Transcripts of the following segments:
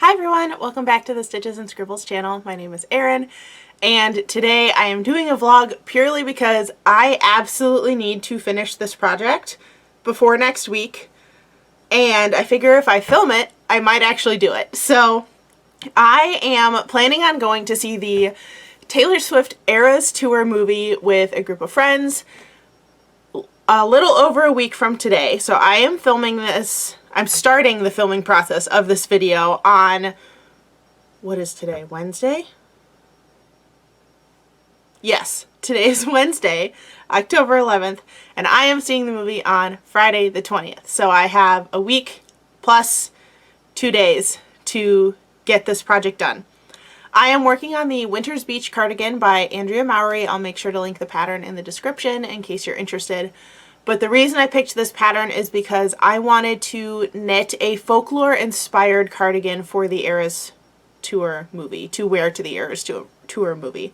Hi everyone, welcome back to the Stitches and Scribbles channel. My name is Erin, and today I am doing a vlog purely because I absolutely need to finish this project before next week, and I figure if I film it, I might actually do it. So I am planning on going to see the Taylor Swift Eras Tour movie with a group of friends a little over a week from today. So I am filming this. I'm starting the filming process of this video on, what is today, Wednesday? Yes, today is Wednesday, October 11th, and I am seeing the movie on Friday the 20th. So I have a week plus 2 days to get this project done. I am working on the Winter's Beach cardigan by Andrea Mowry. I'll make sure to link the pattern in the description in case you're interested. But the reason I picked this pattern is because I wanted to knit a folklore-inspired cardigan for the Eras Tour movie, to wear to the Eras Tour movie.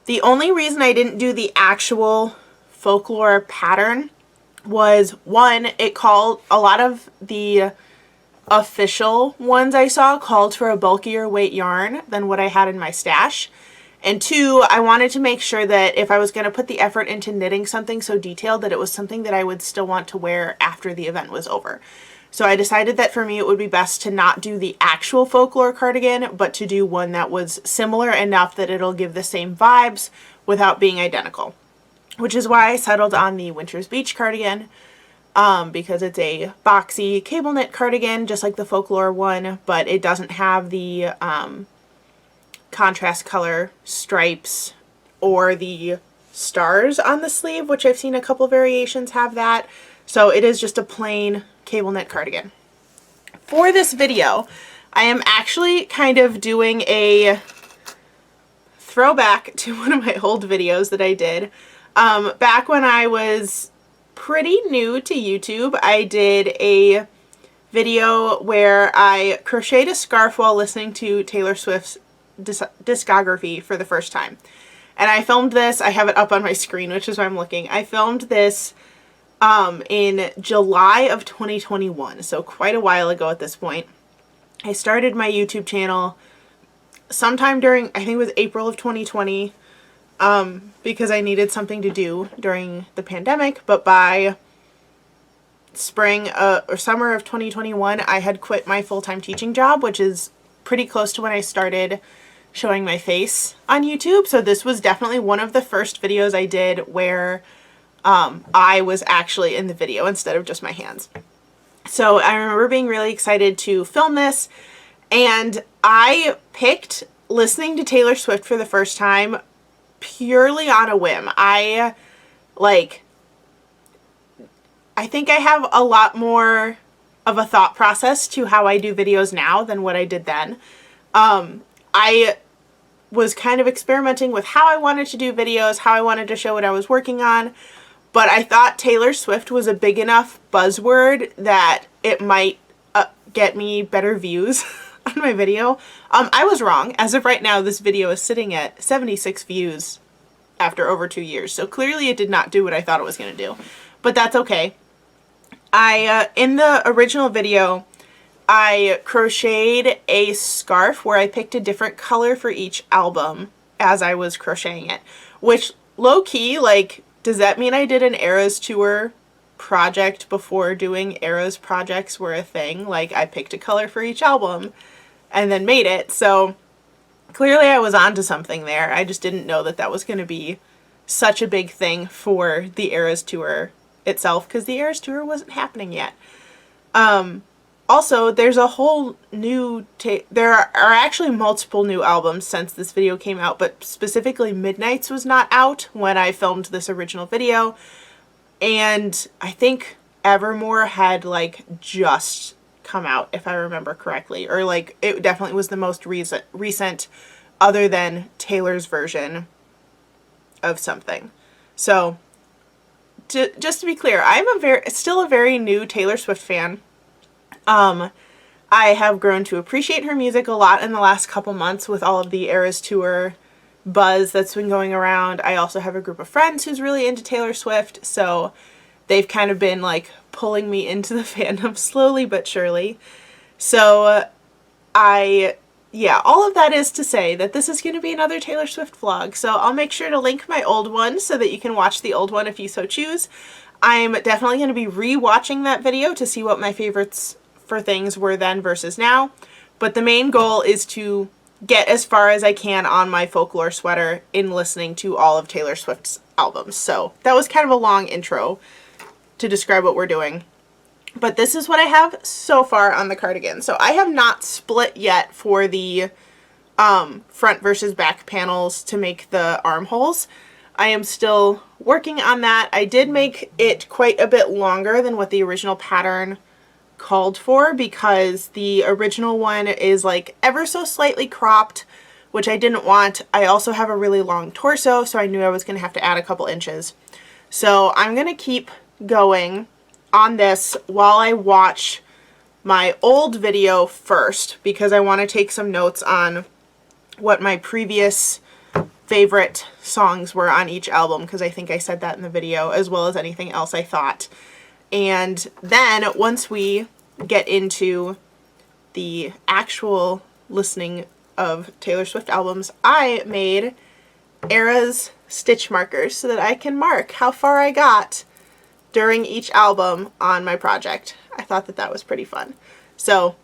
The only reason I didn't do the actual folklore pattern was, one, it called, a lot of the official ones I saw called for a bulkier weight yarn than what I had in my stash. And two, I wanted to make sure that if I was going to put the effort into knitting something so detailed, that it was something that I would still want to wear after the event was over. So I decided that for me it would be best to not do the actual folklore cardigan, but to do one that was similar enough that it'll give the same vibes without being identical. Which is why I settled on the Winter's Beach cardigan, because it's a boxy cable knit cardigan, just like the folklore one, but it doesn't have the contrast color stripes or the stars on the sleeve, which I've seen a couple variations have that. So it is just a plain cable knit cardigan. For this video, I am actually kind of doing a throwback to one of my old videos that I did. Back when I was pretty new to YouTube, I did a video where I crocheted a scarf while listening to Taylor Swift's discography for the first time. And I filmed this, I have it up on my screen, which is why I'm looking. I filmed this in July of 2021, so quite a while ago at this point. I started my YouTube channel sometime during, I think it was April of 2020, because I needed something to do during the pandemic, but by spring or summer of 2021, I had quit my full-time teaching job, which is pretty close to when I started showing my face on YouTube. So this was definitely one of the first videos I did where I was actually in the video instead of just my hands. So I remember being really excited to film this, and I picked listening to Taylor Swift for the first time purely on a whim. I think I have a lot more of a thought process to how I do videos now than what I did then. I was kind of experimenting with how I wanted to do videos, how I wanted to show what I was working on, but I thought Taylor Swift was a big enough buzzword that it might get me better views on my video. I was wrong. As of right now, this video is sitting at 76 views after over 2 years, so clearly it did not do what I thought it was going to do, but that's okay. In the original video, I crocheted a scarf where I picked a different color for each album as I was crocheting it, which low-key, like, does that mean I did an Eras Tour project before doing Eras projects were a thing? Like, I picked a color for each album and then made it, so clearly I was onto something there. I just didn't know that that was going to be such a big thing for the Eras Tour itself, because the Eras Tour wasn't happening yet. Also, there's a whole new, there are actually multiple new albums since this video came out, but specifically Midnight's was not out when I filmed this original video, and I think Evermore had like just come out, if I remember correctly, or like it definitely was the most recent other than Taylor's version of something. So just to be clear, I'm still a very new Taylor Swift fan. I have grown to appreciate her music a lot in the last couple months with all of the Eras Tour buzz that's been going around. I also have a group of friends who's really into Taylor Swift, so they've kind of been like pulling me into the fandom slowly but surely. So yeah, all of that is to say that this is going to be another Taylor Swift vlog. So I'll make sure to link my old one so that you can watch the old one if you so choose. I'm definitely going to be re-watching that video to see what my favorites for things were then versus now. But the main goal is to get as far as I can on my Folklore sweater in listening to all of Taylor Swift's albums. So that was kind of a long intro to describe what we're doing. But this is what I have so far on the cardigan. So I have not split yet for the front versus back panels to make the armholes. I am still working on that. I did make it quite a bit longer than what the original pattern called for because the original one is like ever so slightly cropped, which I didn't want. I also have a really long torso, so I knew I was going to have to add a couple inches. So I'm going to keep going on this while I watch my old video first because I want to take some notes on what my previous favorite songs were on each album because I think I said that in the video as well as anything else I thought. And then once we get into the actual listening of Taylor Swift albums, I made eras stitch markers so that I can mark how far I got during each album on my project. I thought that that was pretty fun. So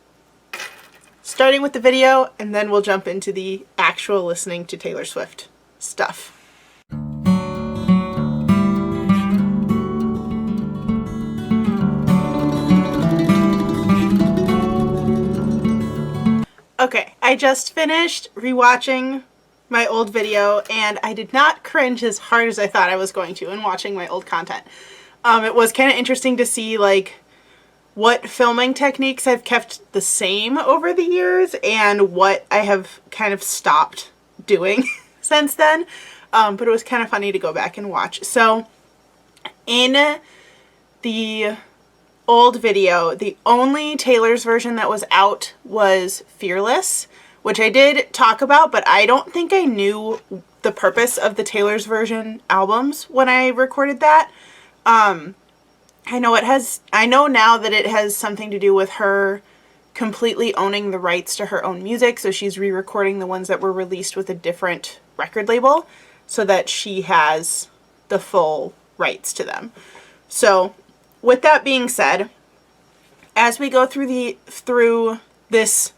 starting with the video and then we'll jump into the actual listening to Taylor Swift stuff. Okay, I just finished rewatching my old video and I did not cringe as hard as I thought I was going to in watching my old content. It was kind of interesting to see like what filming techniques I've kept the same over the years and what I have kind of stopped doing since then. But it was kind of funny to go back and watch. So in the old video, the only Taylor's version that was out was Fearless, which I did talk about, but I don't think I knew the purpose of the Taylor's version albums when I recorded that. I know now that it has something to do with her completely owning the rights to her own music, so she's re-recording the ones that were released with a different record label so that she has the full rights to them. So with that being said, as we go through this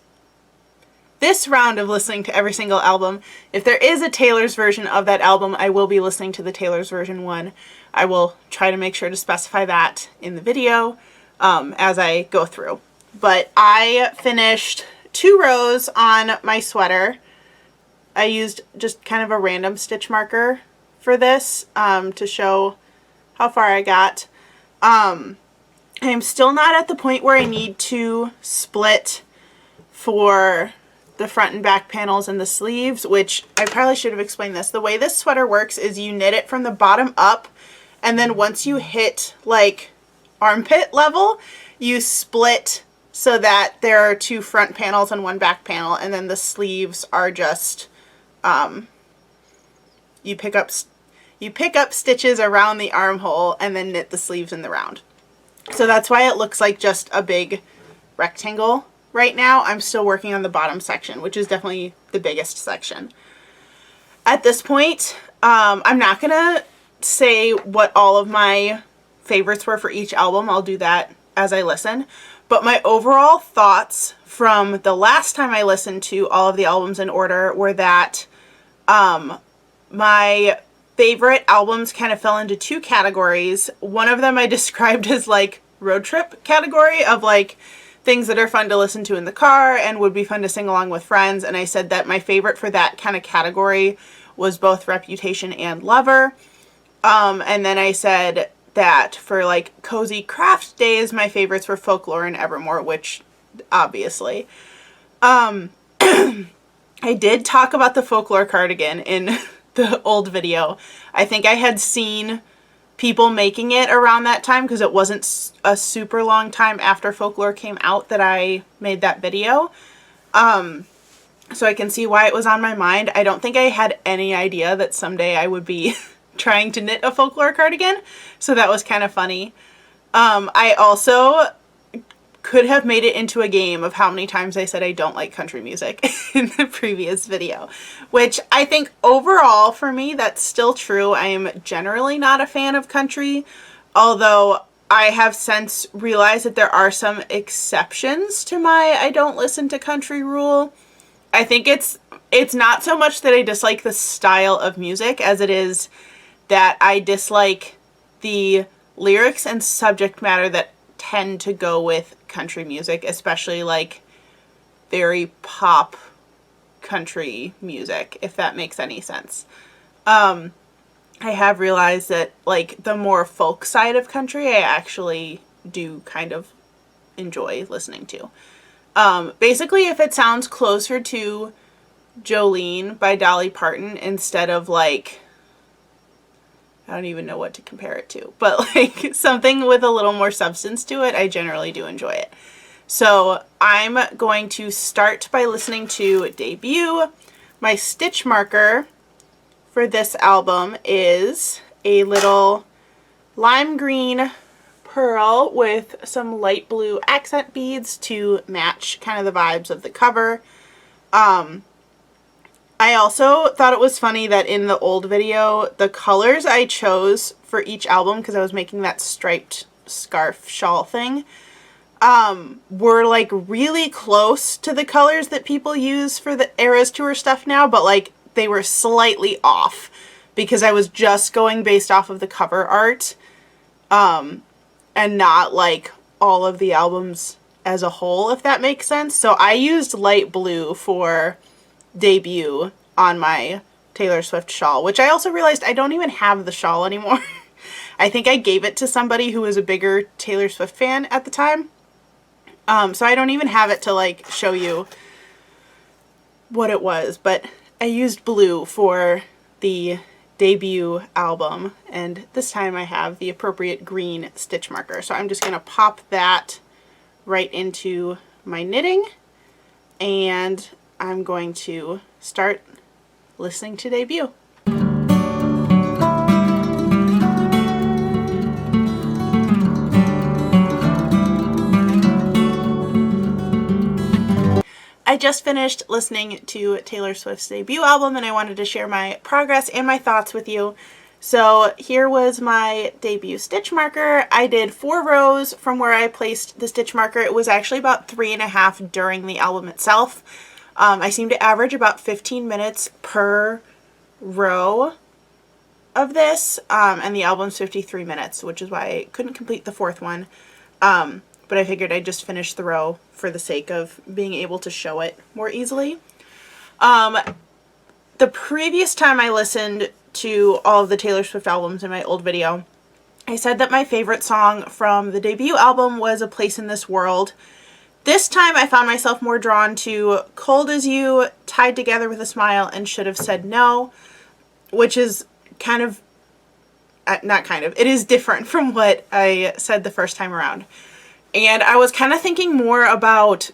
round of listening to every single album, if there is a Taylor's version of that album, I will be listening to the Taylor's version one. I will try to make sure to specify that in the video as I go through. But I finished 2 rows on my sweater. I used just kind of a random stitch marker for this to show how far I got. I'm still not at the point where I need to split for the front and back panels and the sleeves, which I probably should have explained this. The way this sweater works is you knit it from the bottom up, and then once you hit like armpit level, you split so that there are 2 front panels and 1 back panel, and then the sleeves are just you pick up stitches around the armhole and then knit the sleeves in the round. So that's why it looks like just a big rectangle right now. I'm still working on the bottom section, which is definitely the biggest section. At this point, I'm not gonna say what all of my favorites were for each album. I'll do that as I listen. But my overall thoughts from the last time I listened to all of the albums in order were that my favorite albums kind of fell into 2 categories. One of them I described as like road trip category of like things that are fun to listen to in the car and would be fun to sing along with friends. And I said that my favorite for that kind of category was both Reputation and Lover. And then I said that for like cozy craft days, my favorites were Folklore and Evermore, which obviously. I did talk about the Folklore cardigan in the old video. I think I had seen people making it around that time because it wasn't a super long time after Folklore came out that I made that video. So I can see why it was on my mind. I don't think I had any idea that someday I would be trying to knit a Folklore cardigan, so that was kind of funny. I also could have made it into a game of how many times I said I don't like country music in the previous video, which I think overall for me, that's still true. I am generally not a fan of country, although I have since realized that there are some exceptions to my I don't listen to country rule. I think it's not so much that I dislike the style of music as it is that I dislike the lyrics and subject matter that tend to go with country music, especially like very pop country music, if that makes any sense. I have realized that like the more folk side of country I actually do kind of enjoy listening to. Basically, if it sounds closer to Jolene by Dolly Parton instead of like, I don't even know what to compare it to, but like something with a little more substance to it, I generally do enjoy it. So I'm going to start by listening to Debut. My stitch marker for this album is a little lime green pearl with some light blue accent beads to match kind of the vibes of the cover. I also thought it was funny that in the old video, the colors I chose for each album, because I was making that striped scarf shawl thing, were like really close to the colors that people use for the Eras Tour stuff now, but like they were slightly off because I was just going based off of the cover art, and not like all of the albums as a whole, if that makes sense. So I used light blue for Debut on my Taylor Swift shawl, which I also realized I don't even have the shawl anymore. I think I gave it to somebody who was a bigger Taylor Swift fan at the time. So I don't even have it to like show you what it was, but I used blue for the Debut album, and this time I have the appropriate green stitch marker. So I'm just going to pop that right into my knitting, and I'm going to start listening to Debut. I just finished listening to Taylor Swift's debut album, and I wanted to share my progress and my thoughts with you. So here was my debut stitch marker. I did 4 rows from where I placed the stitch marker. It was actually about 3.5 during the album itself. I seem to average about 15 minutes per row of this, and the album's 53 minutes, which is why I couldn't complete the 4th one. But I figured I'd just finish the row for the sake of being able to show it more easily. The previous time I listened to all of the Taylor Swift albums in my old video, I said that my favorite song from the debut album was A Place in This World. This time I found myself more drawn to Cold as You, Tied Together with a Smile, and Should Have Said No, which is kind of, it is different from what I said the first time around. And I was kind of thinking more about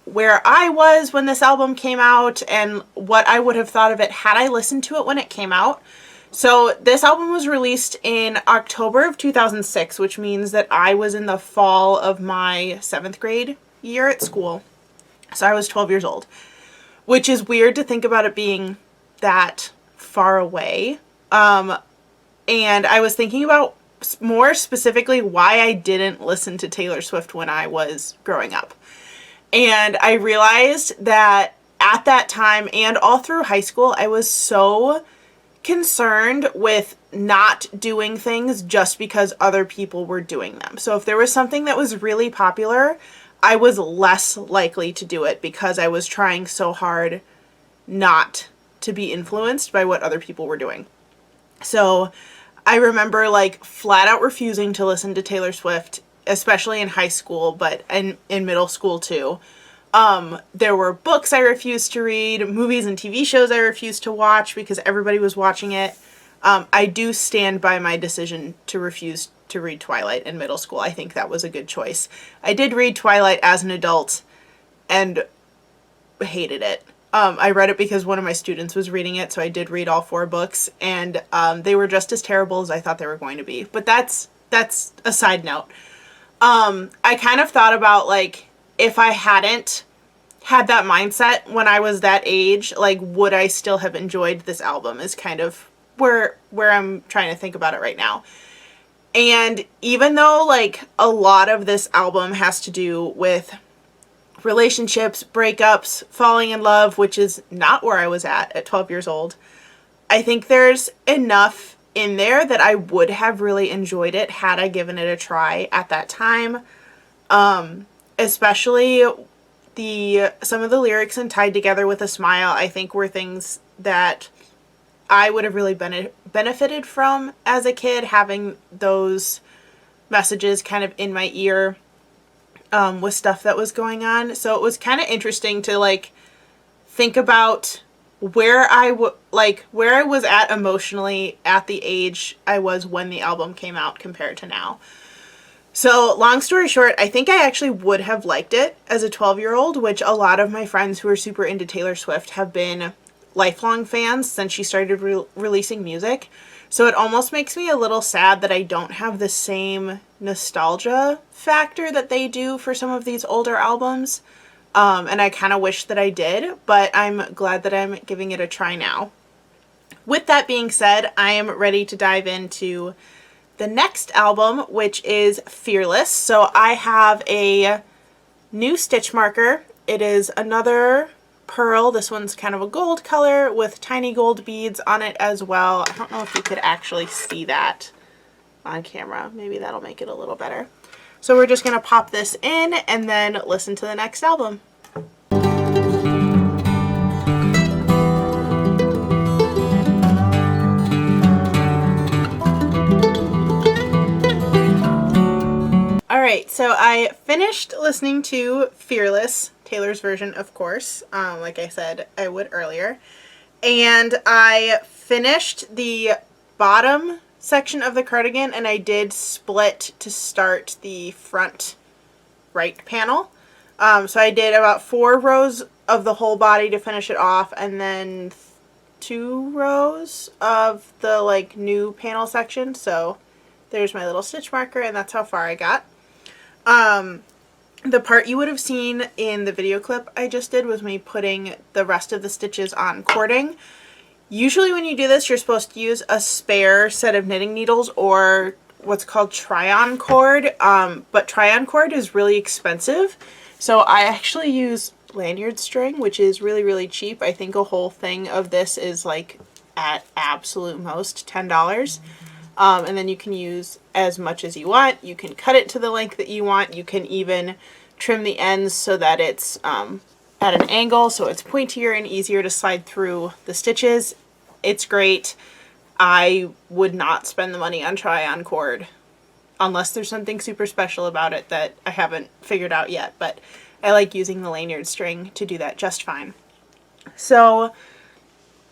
where I was when this album came out and what I would have thought of it had I listened to it when it came out. So this album was released in October of 2006, which means that I was in the fall of my 7th grade year at school. So I was 12 years old, which is weird to think about it being that far away. And I was thinking about more specifically why I didn't listen to Taylor Swift when I was growing up. And I realized that at that time and all through high school, I was so concerned with not doing things just because other people were doing them. So if there was something that was really popular, I was less likely to do it because I was trying so hard not to be influenced by what other people were doing. So I remember like flat out refusing to listen to Taylor Swift, especially in high school, but in middle school too. There were books I refused to read, movies and TV shows I refused to watch because everybody was watching it. I do stand by my decision to refuse to read Twilight in middle school. I think that was a good choice. I did read Twilight as an adult and hated it. I read it because one of my students was reading it, so I did read all 4 books, and they were just as terrible as I thought they were going to be. But that's a side note. I kind of thought about, like, if I hadn't had that mindset when I was that age, like, would I still have enjoyed this album, is kind of where I'm trying to think about it right now. And even though, like, a lot of this album has to do with relationships, breakups, falling in love, which is not where I was at 12 years old, I think there's enough in there that I would have really enjoyed it had I given it a try at that time. Especially some of the lyrics in Tied Together with a Smile, I think were things that I would have really benefited from as a kid, having those messages kind of in my ear with stuff that was going on. So it was kind of interesting to, like, think about where I was at emotionally at the age I was when the album came out compared to now. So long story short, I think I actually would have liked it as a 12-year-old, which a lot of my friends who are super into Taylor Swift have been lifelong fans since she started releasing music. So it almost makes me a little sad that I don't have the same nostalgia factor that they do for some of these older albums. And I kind of wish that I did, but I'm glad that I'm giving it a try now. With that being said, I am ready to dive into the next album, which is Fearless. So I have a new stitch marker. It is another pearl. This one's kind of a gold color with tiny gold beads on it as well. I don't know if you could actually see that on camera. Maybe that'll make it a little better. So we're just going to pop this in and then listen to the next album. Alright, so I finished listening to Fearless, Taylor's version, of course. Like I said, I would earlier. And I finished the bottom section of the cardigan, and I did split to start the front right panel. So I did about 4 rows of the whole body to finish it off, and then 2 rows of the, like, new panel section. So there's my little stitch marker, and that's how far I got. The part you would have seen in the video clip I just did was me putting the rest of the stitches on cording. Usually when you do this, you're supposed to use a spare set of knitting needles or what's called try-on cord, but try-on cord is really expensive. So I actually use lanyard string, which is really, really cheap. I think a whole thing of this is, like, at absolute most $10. And then you can use as much as you want. You can cut it to the length that you want. You can even trim the ends so that it's at an angle, so it's pointier and easier to slide through the stitches. It's great. I would not spend the money on try-on cord unless there's something super special about it that I haven't figured out yet, but I like using the lanyard string to do that just fine. So,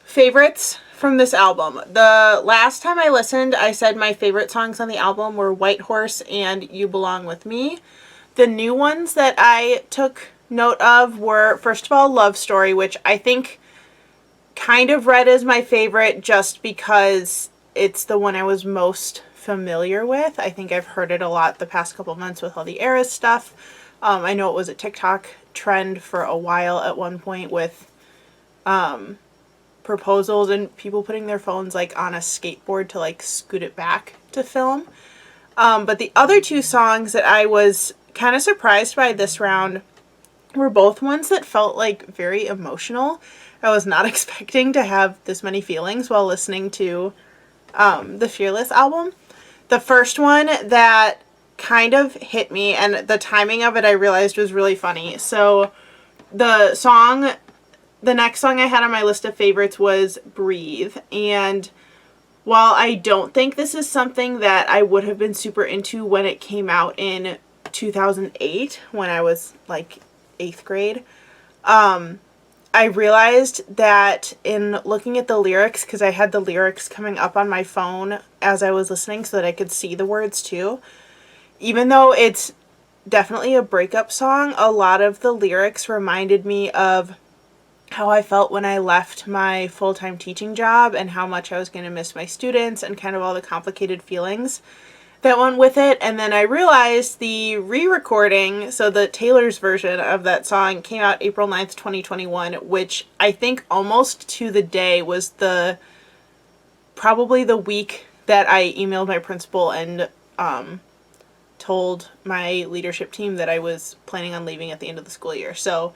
favorites from this album. The last time I listened, I said my favorite songs on the album were White Horse and You Belong With Me. The new ones that I took note of were, first of all, Love Story, which I think kind of read as my favorite just because it's the one I was most familiar with. I think I've heard it a lot the past couple months with all the Eras stuff. I know it was a TikTok trend for a while at one point with proposals and people putting their phones, like, on a skateboard to, like, scoot it back to film. But the other 2 songs that I was kind of surprised by this round were both ones that felt, like, very emotional. I was not expecting to have this many feelings while listening to the Fearless album. The first one that kind of hit me, and the timing of it I realized was really funny. So the next song I had on my list of favorites was Breathe. And while I don't think this is something that I would have been super into when it came out in 2008, when I was, like, 8th grade, I realized that in looking at the lyrics, because I had the lyrics coming up on my phone as I was listening so that I could see the words too, even though it's definitely a breakup song, a lot of the lyrics reminded me of how I felt when I left my full-time teaching job and how much I was going to miss my students and kind of all the complicated feelings that went with it. And then I realized the re-recording, so the Taylor's version of that song came out April 9th, 2021, which I think almost to the day was probably the week that I emailed my principal and told my leadership team that I was planning on leaving at the end of the school year. So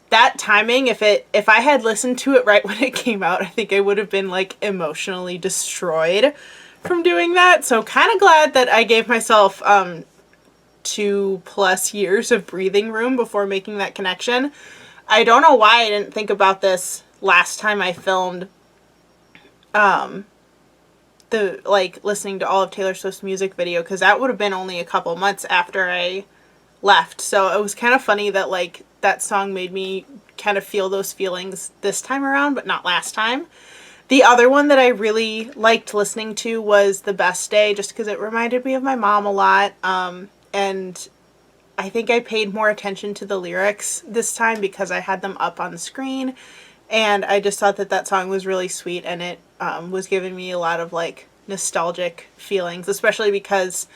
that timing, if I had listened to it right when it came out, I think I would have been like emotionally destroyed from doing that. So kind of glad that I gave myself 2+ years of breathing room before making that connection. I don't know why I didn't think about this last time I filmed listening to all of Taylor Swift's music video, because that would have been only a couple months after I left. So it was kind of funny that like that song made me kind of feel those feelings this time around, but not last time. The other one that I really liked listening to was The Best Day, just because it reminded me of my mom a lot. And I think I paid more attention to the lyrics this time because I had them up on the screen. And I just thought that that song was really sweet, and it was giving me a lot of like nostalgic feelings, especially because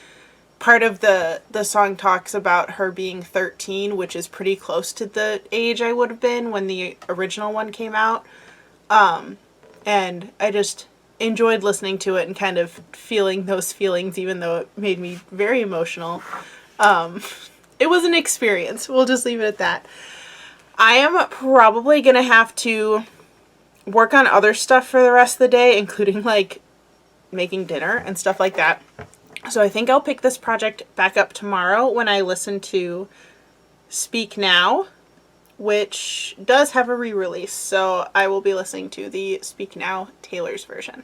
part of the song talks about her being 13, which is pretty close to the age I would have been when the original one came out. And I just enjoyed listening to it and kind of feeling those feelings, even though it made me very emotional. It was an experience. We'll just leave it at that. I am probably going to have to work on other stuff for the rest of the day, including like making dinner and stuff like that. So I think I'll pick this project back up tomorrow when I listen to Speak Now, which does have a re-release. So I will be listening to the Speak Now Taylor's version.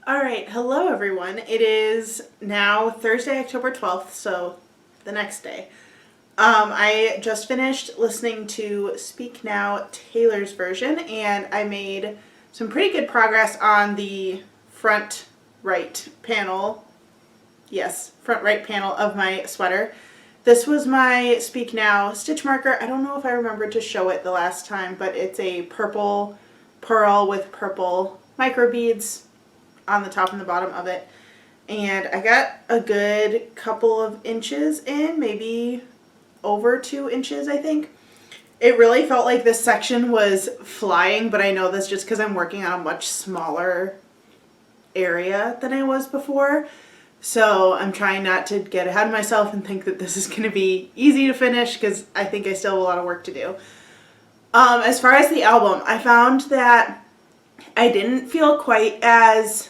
Alright, hello everyone. It is now Thursday, October 12th, so the next day. I just finished listening to Speak Now Taylor's version, and I made some pretty good progress on the front right panel. Yes, front right panel of my sweater. This was my Speak Now stitch marker. I don't know if I remembered to show it the last time, but it's a purple pearl with purple micro beads on the top and the bottom of it. And I got a good couple of inches in, maybe over 2 inches, I think. It really felt like this section was flying, but I know that's just because I'm working on a much smaller area than I was before. So I'm trying not to get ahead of myself and think that this is going to be easy to finish, because I think I still have a lot of work to do. As far as the album, I found that I didn't feel quite as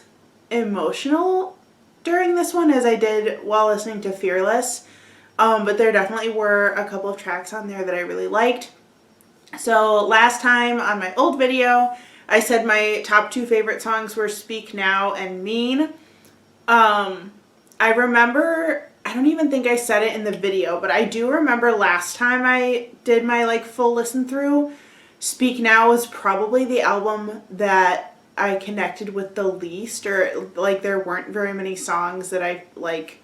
emotional during this one as I did while listening to Fearless. But there definitely were a couple of tracks on there that I really liked. So last time on my old video, I said my top 2 favorite songs were Speak Now and Mean. I remember, I don't even think I said it in the video, but I do remember last time I did my like full listen through, Speak Now was probably the album that I connected with the least, or like there weren't very many songs that I like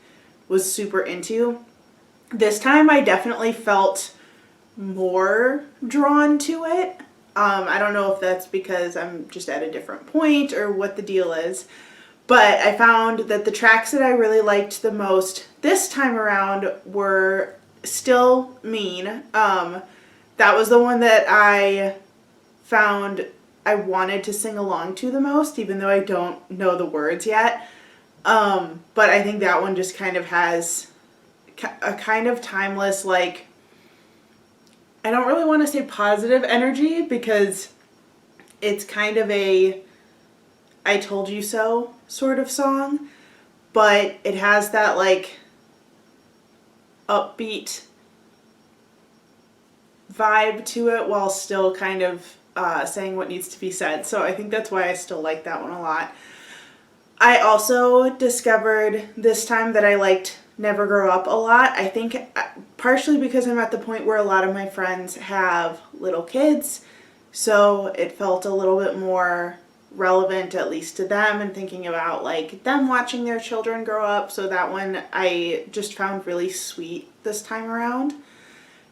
was super into. This time I definitely felt more drawn to it. I don't know if that's because I'm just at a different point or what the deal is, but I found that the tracks that I really liked the most this time around were still Mean. That was the one that I found I wanted to sing along to the most, even though I don't know the words yet. But I think that one just kind of has a kind of timeless, like, I don't really want to say positive energy, because it's kind of a I told you so sort of song, but it has that like upbeat vibe to it while still kind of saying what needs to be said. So I think that's why I still like that one a lot. I also discovered this time that I liked Never Grow Up a lot. I think partially because I'm at the point where a lot of my friends have little kids, so it felt a little bit more relevant, at least to them, and thinking about like them watching their children grow up. So that one I just found really sweet this time around.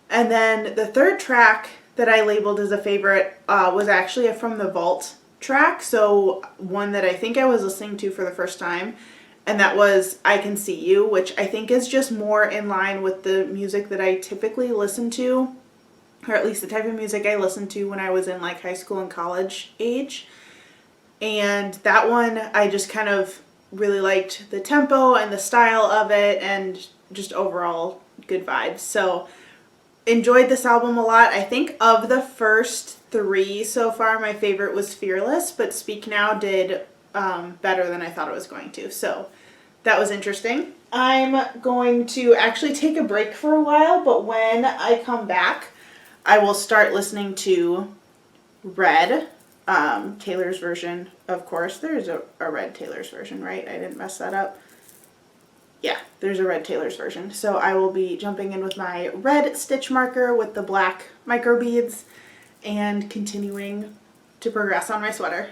And then the third track that I labeled as a favorite was actually a From the Vault track, so one that I think I was listening to for the first time, and that was I Can See You, which I think is just more in line with the music that I typically listen to, or at least the type of music I listened to when I was in like high school and college age. And that one I just kind of really liked the tempo and the style of it and just overall good vibes. So enjoyed this album a lot. I think of the first three so far, my favorite was Fearless, but Speak Now did better than I thought it was going to. So that was interesting. I'm going to actually take a break for a while, but when I come back, I will start listening to Red, Taylor's version, of course. There's a Red Taylor's version, right? I didn't mess that up. Yeah, there's a Red Taylor's version. So I will be jumping in with my red stitch marker with the black micro beads and continuing to progress on my sweater.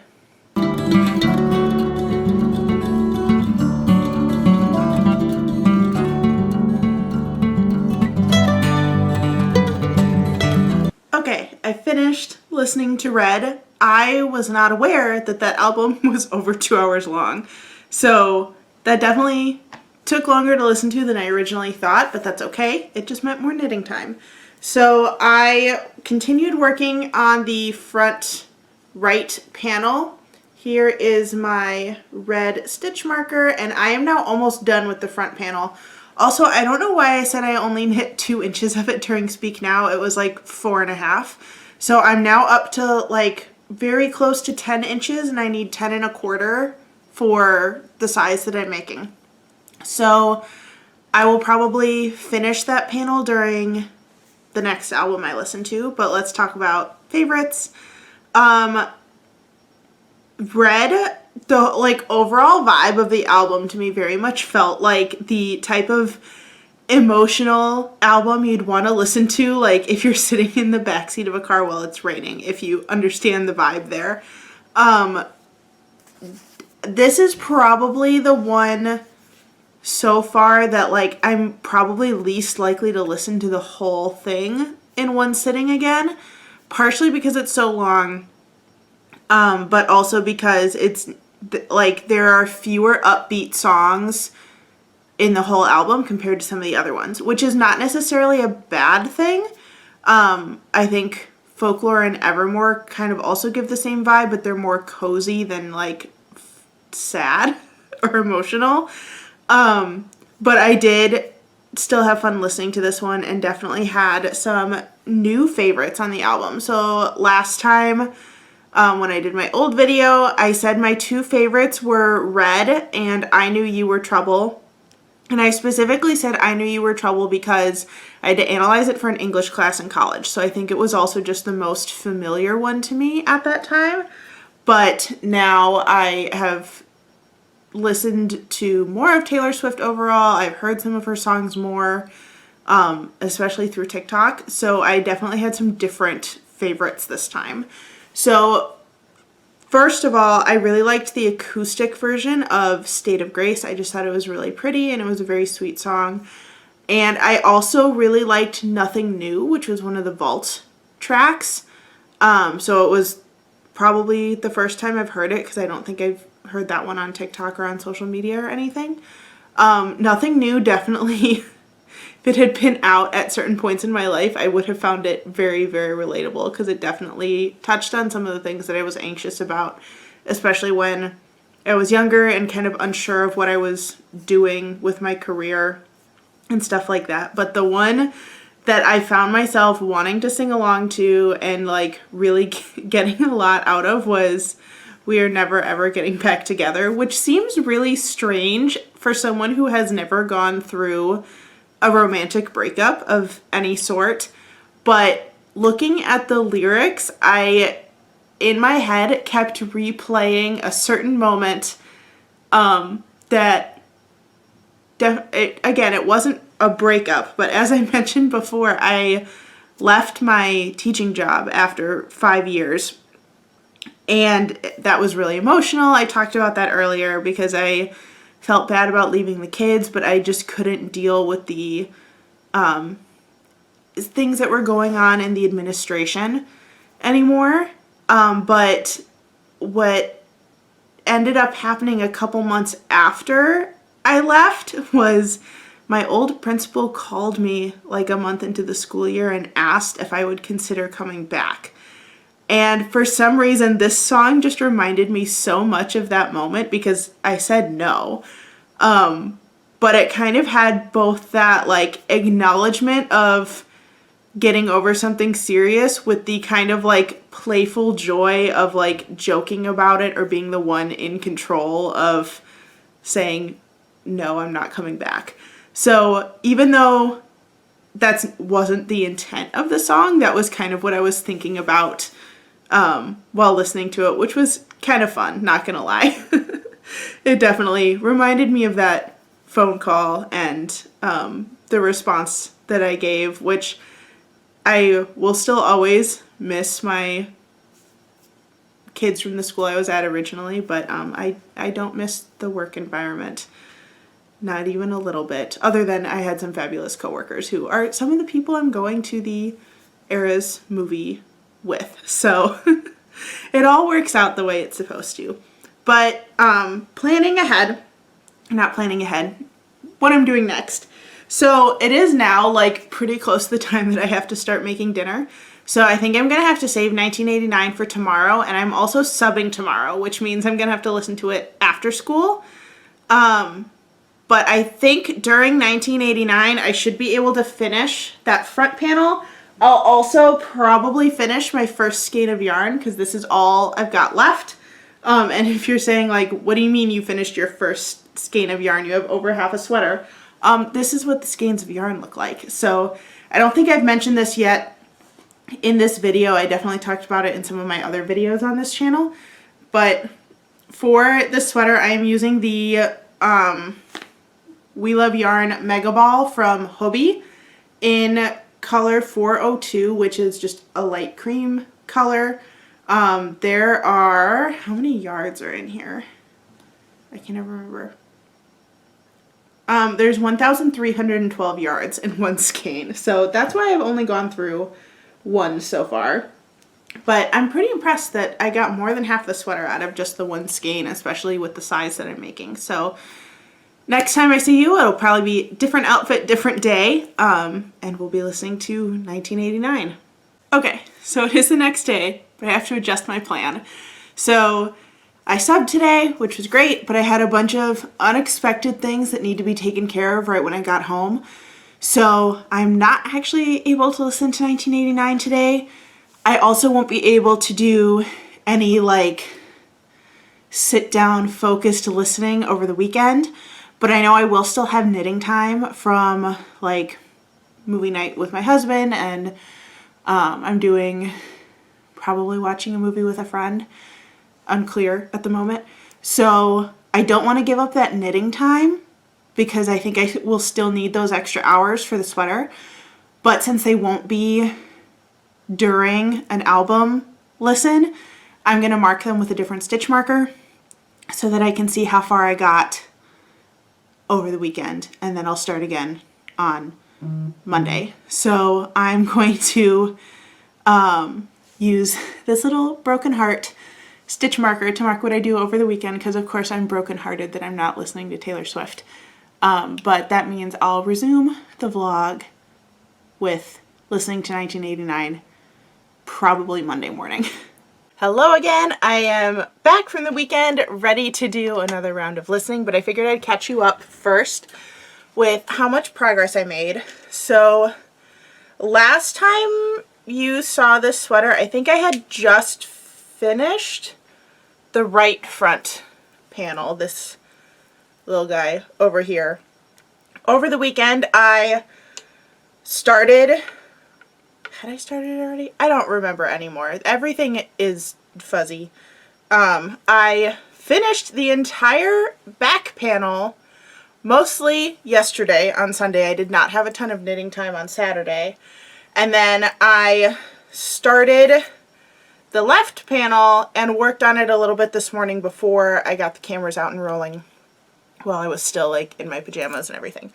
Okay, I finished listening to Red. I was not aware that that album was over 2 hours long. So that definitely took longer to listen to than I originally thought, but that's okay. It just meant more knitting time. So I continued working on the front right panel. Here is my red stitch marker, and I am now almost done with the front panel. Also, I don't know why I said I only knit 2 inches of it during Speak Now. It was like 4.5. So I'm now up to like very close to 10 inches, and I need 10.25 for the size that I'm making. So I will probably finish that panel during the next album I listen to, but let's talk about favorites. Red, the like overall vibe of the album to me very much felt like the type of emotional album you'd want to listen to like if you're sitting in the backseat of a car while it's raining, if you understand the vibe there. This is probably the one so far that like I'm probably least likely to listen to the whole thing in one sitting again, partially because it's so long, but also because it's like there are fewer upbeat songs in the whole album compared to some of the other ones, which is not necessarily a bad thing. I think Folklore and Evermore kind of also give the same vibe, but they're more cozy than like sad or emotional. But I did still have fun listening to this one and definitely had some new favorites on the album. So last time, when I did my old video, I said my 2 favorites were Red and I Knew You Were Trouble. And I specifically said I Knew You Were Trouble because I had to analyze it for an English class in college. So I think it was also just the most familiar one to me at that time. But now I have listened to more of Taylor Swift overall. I've heard some of her songs more, especially through TikTok. So I definitely had some different favorites this time. So first of all, I really liked the acoustic version of State of Grace. I just thought it was really pretty and it was a very sweet song. And I also really liked Nothing New, which was one of the Vault tracks. So it was probably the first time I've heard it because I don't think I've heard that one on TikTok or on social media or anything. Nothing New definitely, if it had been out at certain points in my life, I would have found it very, very relatable because it definitely touched on some of the things that I was anxious about, especially when I was younger and kind of unsure of what I was doing with my career and stuff like that. But the one that I found myself wanting to sing along to and like really getting a lot out of was We Are Never Ever Getting Back Together, which seems really strange for someone who has never gone through a romantic breakup of any sort. But looking at the lyrics, I, in my head, kept replaying a certain moment that, again, it wasn't a breakup, but as I mentioned before, I left my teaching job after 5 years. And that was really emotional. I talked about that earlier because I felt bad about leaving the kids, but I just couldn't deal with the things that were going on in the administration anymore. But what ended up happening a couple months after I left was my old principal called me like a month into the school year and asked if I would consider coming back. And for some reason, this song just reminded me so much of that moment because I said no. But it kind of had both that like acknowledgement of getting over something serious with the kind of like playful joy of like joking about it or being the one in control of saying, no, I'm not coming back. So even though that wasn't the intent of the song, that was kind of what I was thinking about while listening to it, which was kind of fun, not gonna lie. It definitely reminded me of that phone call and the response that I gave, which I will still always miss my kids from the school I was at originally, but I don't miss the work environment. Not even a little bit, other than I had some fabulous coworkers who are some of the people I'm going to the Eras movie with. So it all works out the way it's supposed to. But planning ahead, what I'm doing next. So it is now like pretty close to the time that I have to start making dinner. So I think I'm going to have to save 1989 for tomorrow, and I'm also subbing tomorrow, which means I'm going to have to listen to it after school. But I think during 1989, I should be able to finish that front panel. I'll also probably finish my first skein of yarn because this is all I've got left. And if you're saying like, what do you mean you finished your first skein of yarn? You have over half a sweater. This is what the skeins of yarn look like. So I don't think I've mentioned this yet in this video. I definitely talked about it in some of my other videos on this channel. But for the sweater, I am using the We Love Yarn Mega Ball from Hobbii in color 402, which is just a light cream color. There are, how many yards are in here? I can never remember. There's 1,312 yards in one skein, so that's why I've only gone through one so far. But I'm pretty impressed that I got more than half the sweater out of just the one skein, especially with the size that I'm making. So next time I see you, it'll probably be different outfit, different day, and we'll be listening to 1989. Okay, so it is the next day, but I have to adjust my plan. So I subbed today, which was great, but I had a bunch of unexpected things that need to be taken care of right when I got home. So I'm not actually able to listen to 1989 today. I also won't be able to do any like sit down focused listening over the weekend. But I know I will still have knitting time from like movie night with my husband, and I'm doing probably watching a movie with a friend. Unclear at the moment. So I don't want to give up that knitting time because I think I will still need those extra hours for the sweater. But since they won't be during an album listen, I'm going to mark them with a different stitch marker so that I can see how far I got over the weekend, and then I'll start again on Monday. So I'm going to use this little broken heart stitch marker to mark what I do over the weekend, because of course I'm brokenhearted that I'm not listening to Taylor Swift. But that means I'll resume the vlog with listening to 1989 probably Monday morning. Hello again. I am back from the weekend, ready to do another round of listening, but I figured I'd catch you up first with how much progress I made. So last time you saw this sweater, I think I had just finished the right front panel, this little guy over here. Over the weekend I started, had I started already? I don't remember anymore. Everything is fuzzy. I finished the entire back panel mostly yesterday on Sunday. I did not have a ton of knitting time on Saturday. And then I started the left panel and worked on it a little bit this morning before I got the cameras out and rolling while I was still like in my pajamas and everything.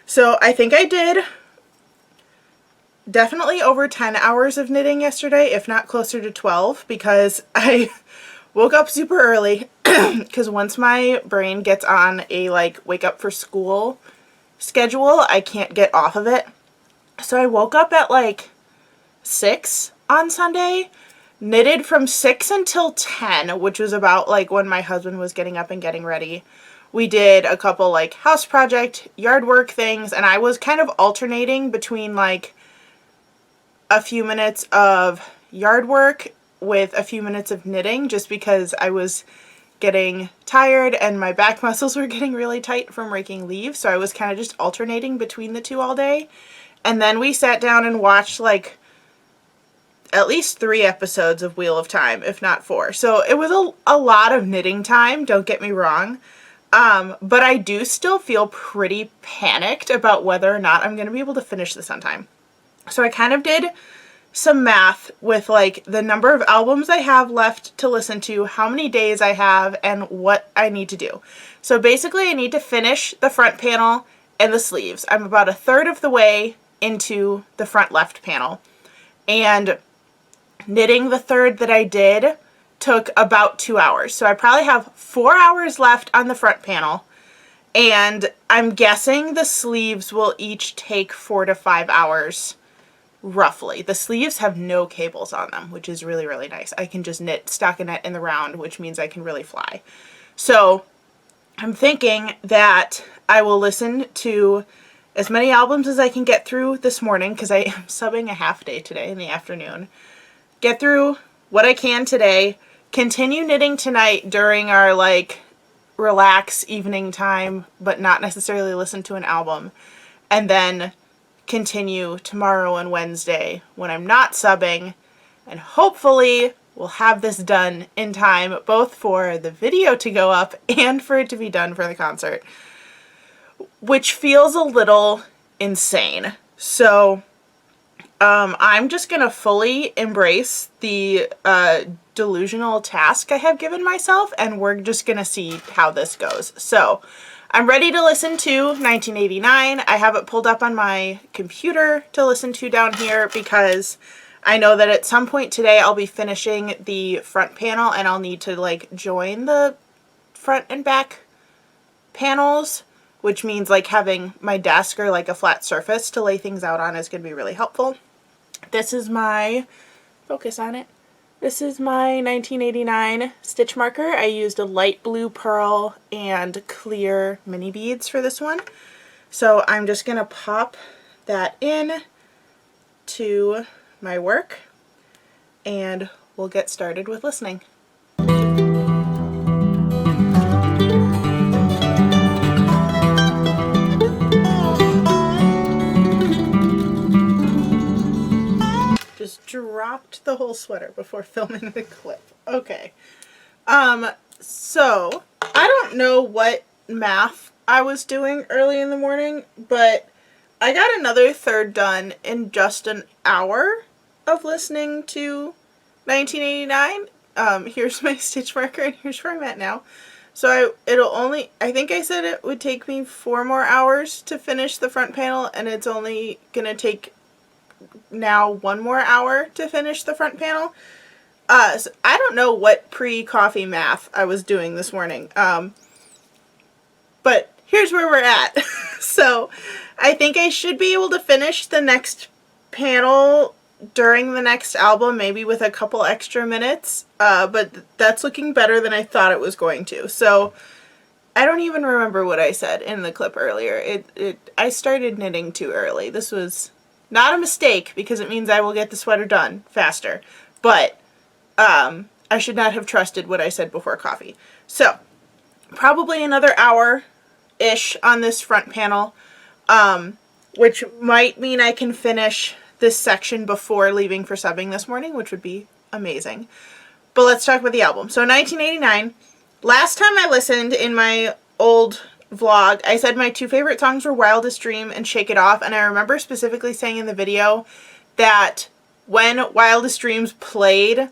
So I think I did definitely over 10 hours of knitting yesterday, if not closer to 12, because I woke up super early because once my brain gets on a like wake up for school schedule, I can't get off of it. So I woke up at like 6 on Sunday, knitted from 6 until 10, which was about like when my husband was getting up and getting ready. We did a couple like house project, yard work things, and I was kind of alternating between like a few minutes of yard work with a few minutes of knitting just because I was getting tired and my back muscles were getting really tight from raking leaves, so I was kind of just alternating between the two all day. And then we sat down and watched like at least 3 episodes of Wheel of Time, if not 4. So it was a lot of knitting time, don't get me wrong. But I do still feel pretty panicked about whether or not I'm going to be able to finish this on time. So I kind of did some math with like the number of albums I have left to listen to, how many days I have, and what I need to do. So basically I need to finish the front panel and the sleeves. I'm about a third of the way into the front left panel. And knitting the third that I did took about 2 hours. So I probably have 4 hours left on the front panel. And I'm guessing the sleeves will each take 4 to 5 hours. Roughly. The sleeves have no cables on them, which is really, really nice. I can just knit stockinette in the round, which means I can really fly. So I'm thinking that I will listen to as many albums as I can get through this morning, because I am subbing a half day today in the afternoon. Get through what I can today, continue knitting tonight during our like relax evening time, but not necessarily listen to an album, and then continue tomorrow and Wednesday when I'm not subbing, and hopefully we'll have this done in time both for the video to go up and for it to be done for the concert, which feels a little insane. So I'm just gonna fully embrace the delusional task I have given myself, and we're just gonna see how this goes. So I'm ready to listen to 1989. I have it pulled up on my computer to listen to down here because I know that at some point today I'll be finishing the front panel and I'll need to like join the front and back panels, which means like having my desk or like a flat surface to lay things out on is going to be really helpful. This is my, focus on it. This is my 1989 stitch marker. I used a light blue pearl and clear mini beads for this one. So I'm just going to pop that in to my work and we'll get started with listening. Just dropped the whole sweater before filming the clip. Okay. So I don't know what math I was doing early in the morning, but I got another third done in just an hour of listening to 1989. Here's my stitch marker and here's where I'm at now. So I think I said it would take me 4 more hours to finish the front panel, and it's only gonna take now 1 more hour to finish the front panel. So I don't know what pre-coffee math I was doing this morning. But here's where we're at. So I think I should be able to finish the next panel during the next album, maybe with a couple extra minutes. But that's looking better than I thought it was going to. So I don't even remember what I said in the clip earlier. I started knitting too early. This was not a mistake because it means I will get the sweater done faster. But I should not have trusted what I said before coffee. So probably another hour-ish on this front panel, which might mean I can finish this section before leaving for subbing this morning, which would be amazing. But let's talk about the album. So 1989, last time I listened in my old vlog, I said my 2 favorite songs were Wildest Dream and Shake It Off, and I remember specifically saying in the video that when Wildest Dreams played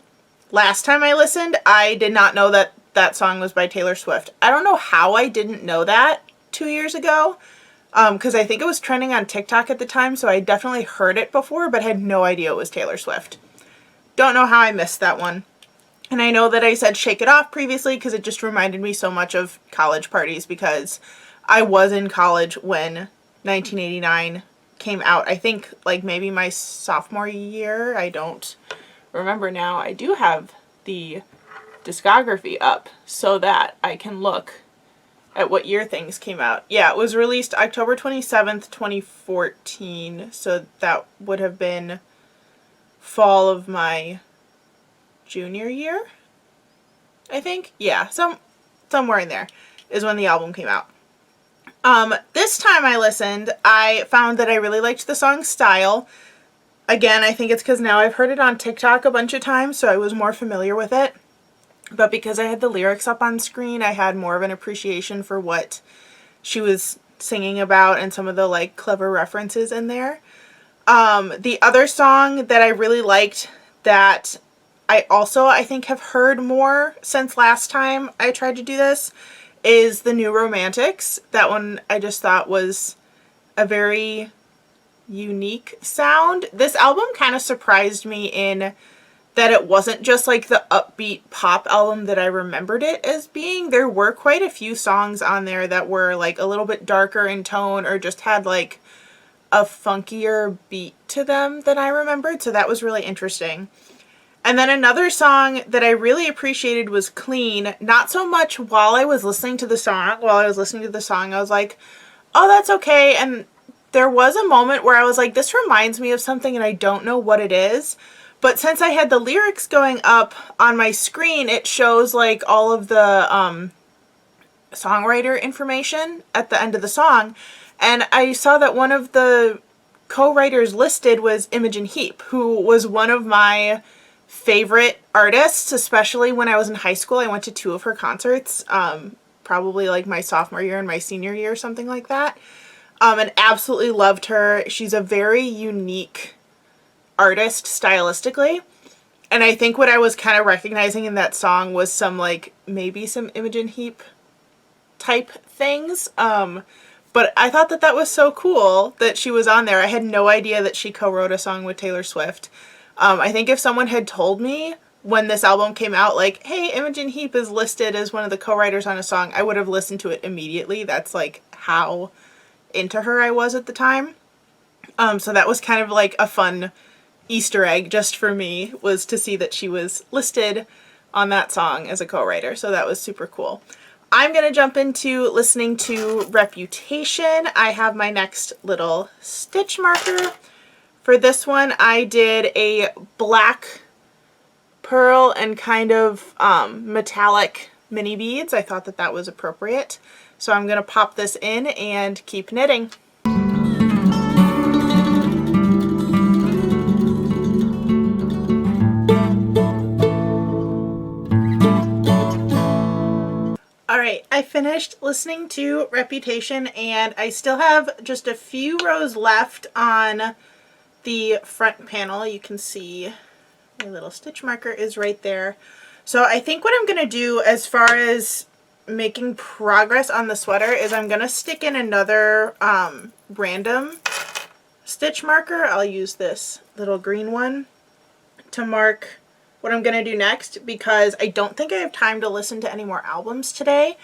last time I listened, I did not know that that song was by Taylor Swift. I don't know how I didn't know that 2 years ago. because I think it was trending on TikTok at the time, so I definitely heard it before, but had no idea it was Taylor Swift. Don't know how I missed that one. And I know that I said Shake It Off previously because it just reminded me so much of college parties, because I was in college when 1989 came out. I think like maybe my sophomore year. I don't remember now. I do have the discography up so that I can look at what year things came out. Yeah, it was released October 27th, 2014. So that would have been fall of my junior year, I think. Yeah, somewhere in there is when the album came out. This time I listened, I found that I really liked the song Style. Again, I think it's because now I've heard it on TikTok a bunch of times, so I was more familiar with it. But because I had the lyrics up on screen, I had more of an appreciation for what she was singing about and some of the like clever references in there. The other song that I really liked that I think have heard more since last time I tried to do this is The New Romantics. That one I just thought was a very unique sound. This album kind of surprised me in that it wasn't just like the upbeat pop album that I remembered it as being. There were quite a few songs on there that were like a little bit darker in tone or just had like a funkier beat to them than I remembered, so that was really interesting. And then another song that I really appreciated was Clean. Not so much while I was listening to the song. While I was listening to the song, I was like, oh, that's okay. And there was a moment where I was like, this reminds me of something and I don't know what it is. But since I had the lyrics going up on my screen, it shows like all of the songwriter information at the end of the song. And I saw that one of the co-writers listed was Imogen Heap, who was one of my favorite artists, especially when I was in high school. I went to 2 of her concerts, probably like my sophomore year and my senior year, something like that, and absolutely loved her. She's a very unique artist stylistically, and I think what I was kind of recognizing in that song was some like maybe some Imogen Heap type things, but I thought that that was so cool that she was on there. I had no idea that she co-wrote a song with Taylor Swift. I think if someone had told me when this album came out, like, hey, Imogen Heap is listed as one of the co-writers on a song, I would have listened to it immediately. That's like how into her I was at the time. So that was kind of like a fun Easter egg just for me, was to see that she was listed on that song as a co-writer. So that was super cool. I'm going to jump into listening to Reputation. I have my next little stitch marker. For this one, I did a black pearl and kind of metallic mini beads. I thought that that was appropriate. So I'm going to pop this in and keep knitting. Alright, I finished listening to Reputation and I still have just a few rows left on the front panel. You can see my little stitch marker is right there. So I think what I'm going to do as far as making progress on the sweater is I'm going to stick in another random stitch marker. I'll use this little green one to mark what I'm going to do next, because I don't think I have time to listen to any more albums today.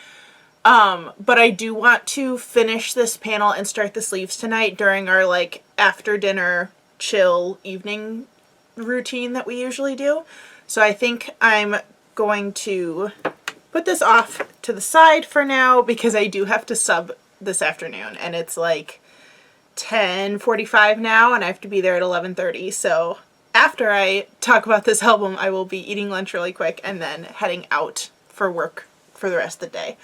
But I do want to finish this panel and start the sleeves tonight during our like after dinner chill evening routine that we usually do. So I think I'm going to put this off to the side for now because I do have to sub this afternoon and it's like 10:45 now and I have to be there at 11:30. So after I talk about this album, I will be eating lunch really quick and then heading out for work for the rest of the day.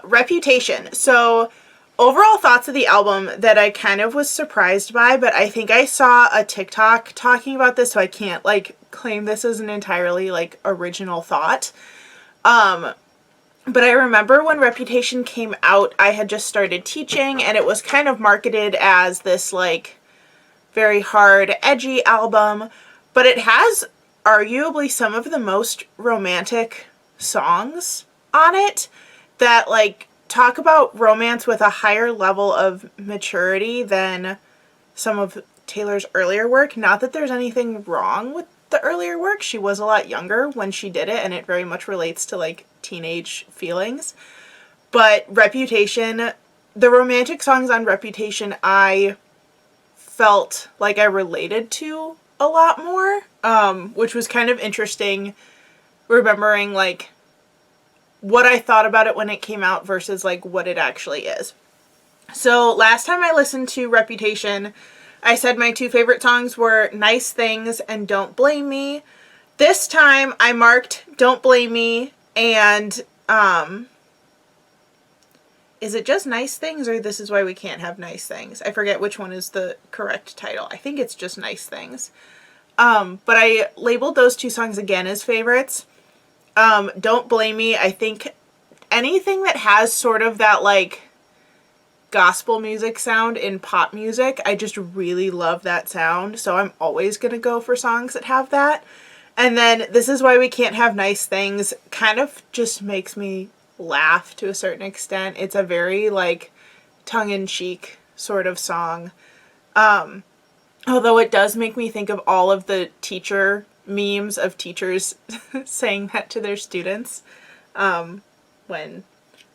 Reputation. So overall thoughts of the album that I kind of was surprised by, but I think I saw a TikTok talking about this, so I can't like claim this as an entirely like original thought. But I remember when Reputation came out, I had just started teaching and it was kind of marketed as this like very hard, edgy album, but it has arguably some of the most romantic songs on it that like talk about romance with a higher level of maturity than some of Taylor's earlier work. Not that there's anything wrong with the earlier work. She was a lot younger when she did it, and it very much relates to like teenage feelings. But Reputation, the romantic songs on Reputation, I felt like I related to a lot more, which was kind of interesting, remembering like what I thought about it when it came out versus like what it actually is. So last time I listened to Reputation, I said my two favorite songs were Nice Things and Don't Blame Me. This time I marked Don't Blame Me and is it just Nice Things or This Is Why We Can't Have Nice Things? I forget which one is the correct title. I think it's just Nice Things. But I labeled those two songs again as favorites. Don't Blame Me, I think anything that has sort of that like gospel music sound in pop music, I just really love that sound. So I'm always going to go for songs that have that. And then This Is Why We Can't Have Nice Things kind of just makes me laugh to a certain extent. It's a very like tongue-in-cheek sort of song. Although it does make me think of all of the teacher memes of teachers saying that to their students when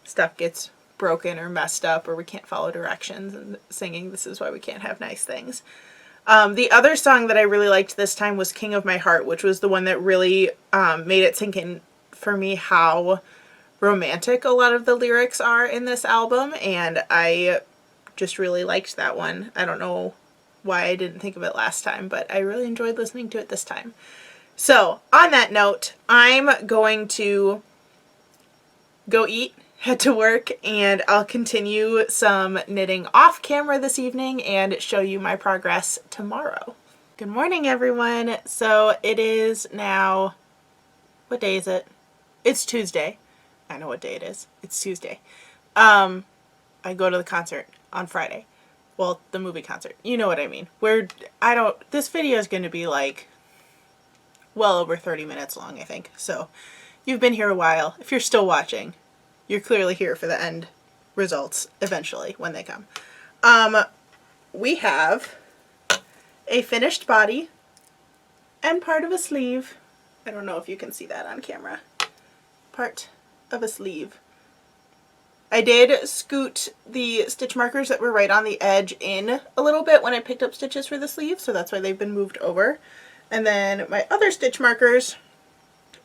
stuff gets broken or messed up or we can't follow directions, and singing This Is Why We Can't Have Nice Things. The other song that I really liked this time was King of My Heart, which was the one that really made it sink in for me how romantic a lot of the lyrics are in this album, and I just really liked that one. I don't know why I didn't think of it last time, but I really enjoyed listening to it this time. So, on that note, I'm going to go eat, head to work, and I'll continue some knitting off camera this evening and show you my progress tomorrow. Good morning, everyone. So, it is now, what day is it? It's Tuesday. I know what day it is. It's Tuesday. I go to the concert on Friday. Well, the movie concert. You know what I mean. This video is going to be like well over 30 minutes long, I think. So you've been here a while. If you're still watching, you're clearly here for the end results eventually when they come. We have a finished body and part of a sleeve. I don't know if you can see that on camera. Part of a sleeve. I did scoot the stitch markers that were right on the edge in a little bit when I picked up stitches for the sleeve, so that's why they've been moved over. And then my other stitch markers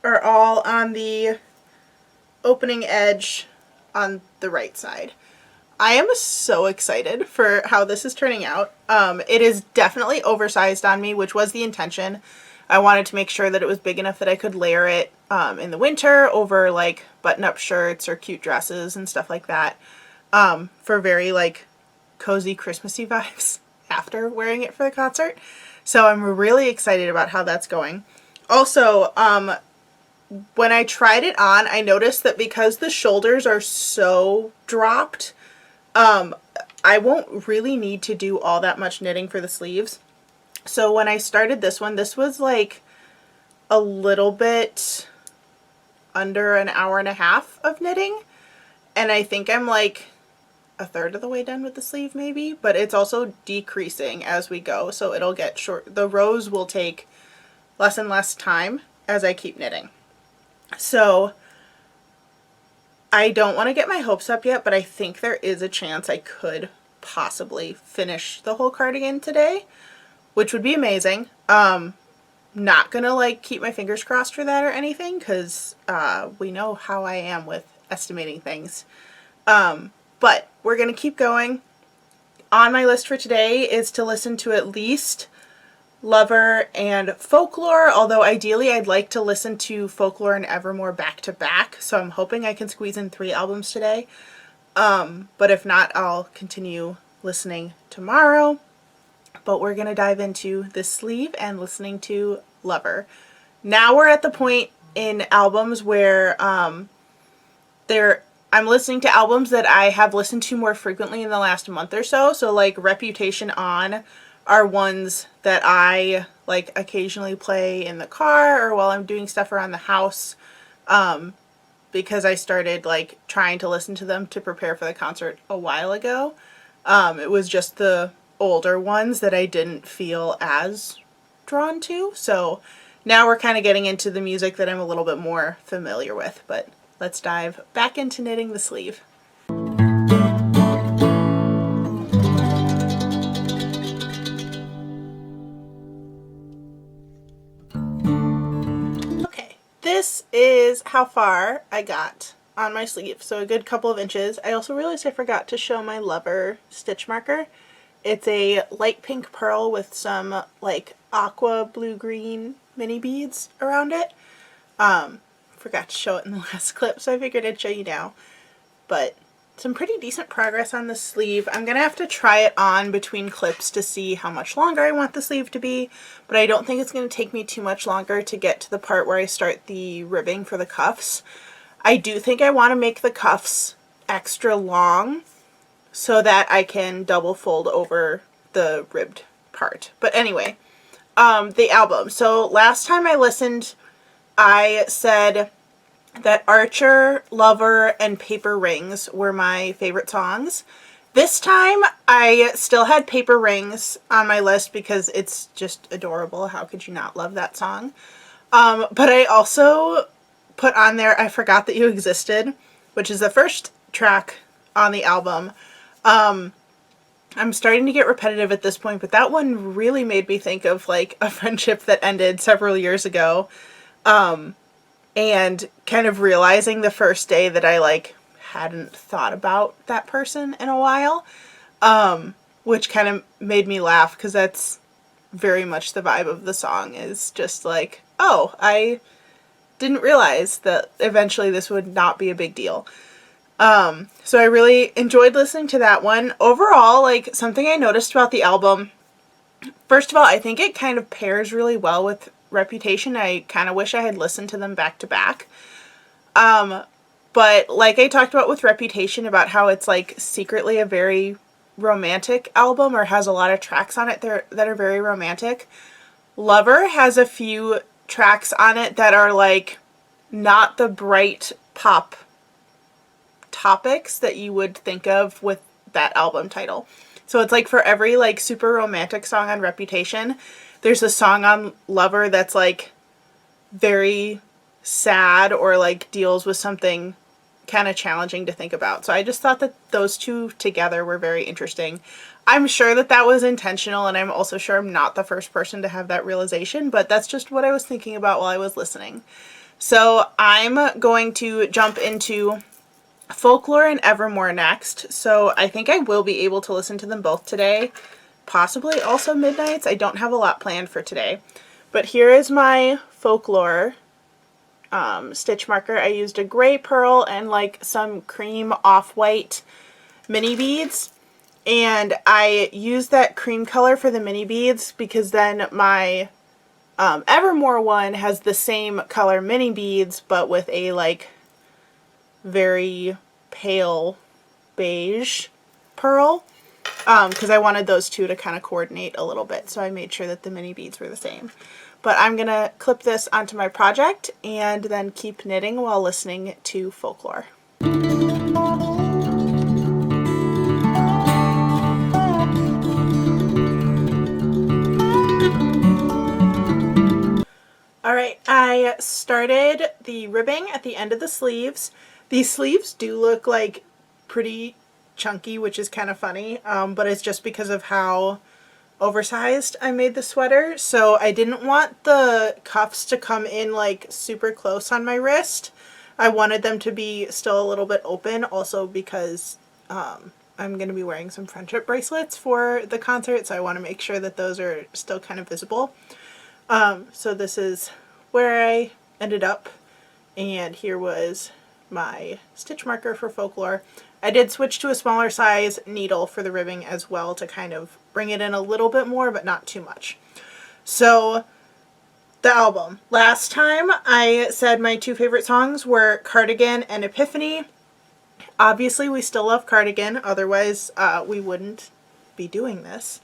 are all on the opening edge on the right side. I am so excited for how this is turning out. It is definitely oversized on me, which was the intention. I wanted to make sure that it was big enough that I could layer it in the winter over like button-up shirts or cute dresses and stuff like that, for very like cozy Christmassy vibes after wearing it for the concert. So I'm really excited about how that's going. Also, when I tried it on, I noticed that because the shoulders are so dropped, I won't really need to do all that much knitting for the sleeves. So when I started this one, this was like a little bit under an hour and a half of knitting, and I think I'm like a third of the way done with the sleeve maybe, but it's also decreasing as we go, so it'll get short. The rows will take less and less time as I keep knitting. So I don't want to get my hopes up yet, but I think there is a chance I could possibly finish the whole cardigan today, which would be amazing. Not gonna like keep my fingers crossed for that or anything, because we know how I am with estimating things. But we're gonna keep going. On my list for today is to listen to at least Lover and Folklore, although ideally I'd like to listen to Folklore and Evermore back to back, so I'm hoping I can squeeze in 3 albums today. But if not, I'll continue listening tomorrow. But we're going to dive into this sleeve and listening to Lover. Now we're at the point in albums where I'm listening to albums that I have listened to more frequently in the last month or so. So like Reputation On are ones that I like occasionally play in the car or while I'm doing stuff around the house. because I started like trying to listen to them to prepare for the concert a while ago. It was just the older ones that I didn't feel as drawn to. So now we're kind of getting into the music that I'm a little bit more familiar with, but let's dive back into knitting the sleeve. Okay, this is how far I got on my sleeve, so a good couple of inches. I also realized I forgot to show my Lover stitch marker. It's a light pink pearl with some like aqua blue-green mini beads around it. Forgot to show it in the last clip, so I figured I'd show you now. But some pretty decent progress on the sleeve. I'm gonna have to try it on between clips to see how much longer I want the sleeve to be, but I don't think it's gonna take me too much longer to get to the part where I start the ribbing for the cuffs. I do think I want to make the cuffs extra long so that I can double fold over the ribbed part. But anyway, the album. So last time I listened, I said that Archer, Lover, and Paper Rings were my favorite songs. This time I still had Paper Rings on my list because it's just adorable. How could you not love that song? But I also put on there I Forgot That You Existed, which is the first track on the album. I'm starting to get repetitive at this point, but that one really made me think of like a friendship that ended several years ago. And kind of realizing the first day that I like hadn't thought about that person in a while, which kind of made me laugh because that's very much the vibe of the song, is just like, oh, I didn't realize that eventually this would not be a big deal. So I really enjoyed listening to that one. Overall, like, something I noticed about the album, first of all, I think it kind of pairs really well with Reputation. I kind of wish I had listened to them back to back. But like I talked about with Reputation, about how it's like secretly a very romantic album, or has a lot of tracks on it that are very romantic. Lover has a few tracks on it that are like not the bright pop topics that you would think of with that album title. So it's like for every like super romantic song on Reputation, there's a song on Lover that's like very sad or like deals with something kind of challenging to think about. So I just thought that those two together were very interesting. I'm sure that that was intentional, and I'm also sure I'm not the first person to have that realization, but that's just what I was thinking about while I was listening. So I'm going to jump into Folklore and Evermore next. So I think I will be able to listen to them both today. Possibly also Midnights. I don't have a lot planned for today. But here is my Folklore stitch marker. I used a gray pearl and like some cream off-white mini beads. And I used that cream color for the mini beads because then my Evermore one has the same color mini beads, but with a like very pale beige pearl. Because I wanted those two to kind of coordinate a little bit, so I made sure that the mini beads were the same. But I'm going to clip this onto my project and then keep knitting while listening to Folklore. Alright, I started the ribbing at the end of the sleeves. These sleeves do look like pretty chunky, which is kind of funny, but it's just because of how oversized I made the sweater. So I didn't want the cuffs to come in like super close on my wrist. I wanted them to be still a little bit open, also because I'm going to be wearing some friendship bracelets for the concert, so I want to make sure that those are still kind of visible. So this is where I ended up, and here was my stitch marker for Folklore. I did switch to a smaller size needle for the ribbing as well to kind of bring it in a little bit more, but not too much. So the album. Last time I said my two favorite songs were Cardigan and Epiphany. Obviously we still love Cardigan, otherwise we wouldn't be doing this.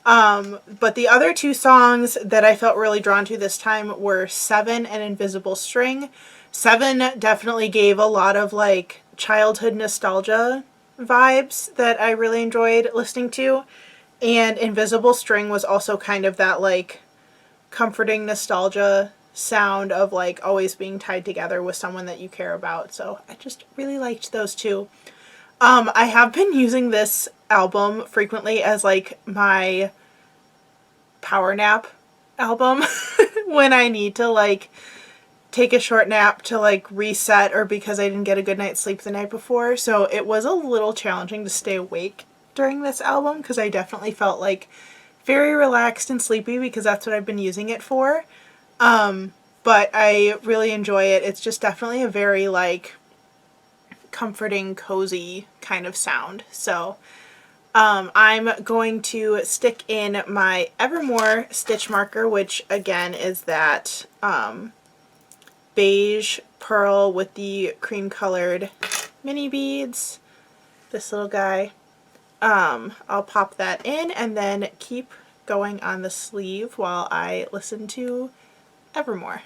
But the other two songs that I felt really drawn to this time were Seven and Invisible String. Seven definitely gave a lot of like childhood nostalgia vibes that I really enjoyed listening to. And Invisible String was also kind of that like comforting nostalgia sound of like always being tied together with someone that you care about. So I just really liked those two. I have been using this album frequently as like my power nap album when I need to like take a short nap to like reset or because I didn't get a good night's sleep the night before. So it was a little challenging to stay awake during this album because I definitely felt like very relaxed and sleepy because that's what I've been using it for. But I really enjoy it. It's just definitely a very like comforting, cozy kind of sound. So I'm going to stick in my Evermore stitch marker, which again is that beige pearl with the cream colored mini beads. This little guy. I'll pop that in and then keep going on the sleeve while I listen to Evermore.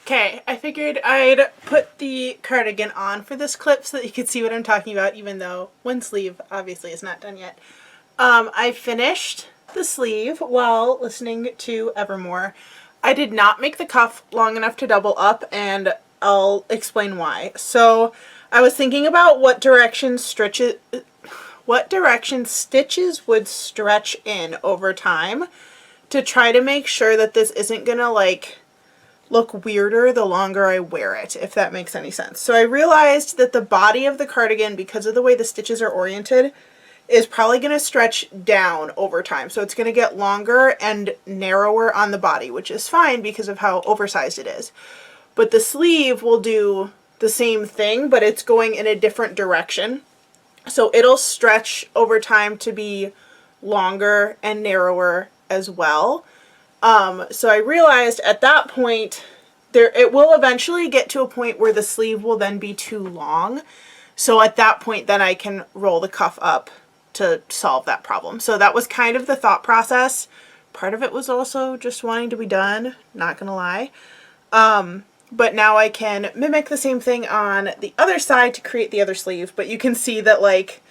Okay, I figured I'd put the cardigan on for this clip so that you could see what I'm talking about, even though one sleeve obviously is not done yet. I finished the sleeve while listening to Evermore. I did not make the cuff long enough to double up, and I'll explain why. So I was thinking about what direction stitches would stretch in over time to try to make sure that this isn't gonna like look weirder the longer I wear it, if that makes any sense. So I realized that the body of the cardigan, because of the way the stitches are oriented, is probably going to stretch down over time. So it's going to get longer and narrower on the body, which is fine because of how oversized it is. But the sleeve will do the same thing, but it's going in a different direction. So it'll stretch over time to be longer and narrower as well. So I realized at that point, it will eventually get to a point where the sleeve will then be too long. So at that point, then I can roll the cuff up to solve that problem. So that was kind of the thought process. Part of it was also just wanting to be done, not gonna lie. But now I can mimic the same thing on the other side to create the other sleeve. But you can see that like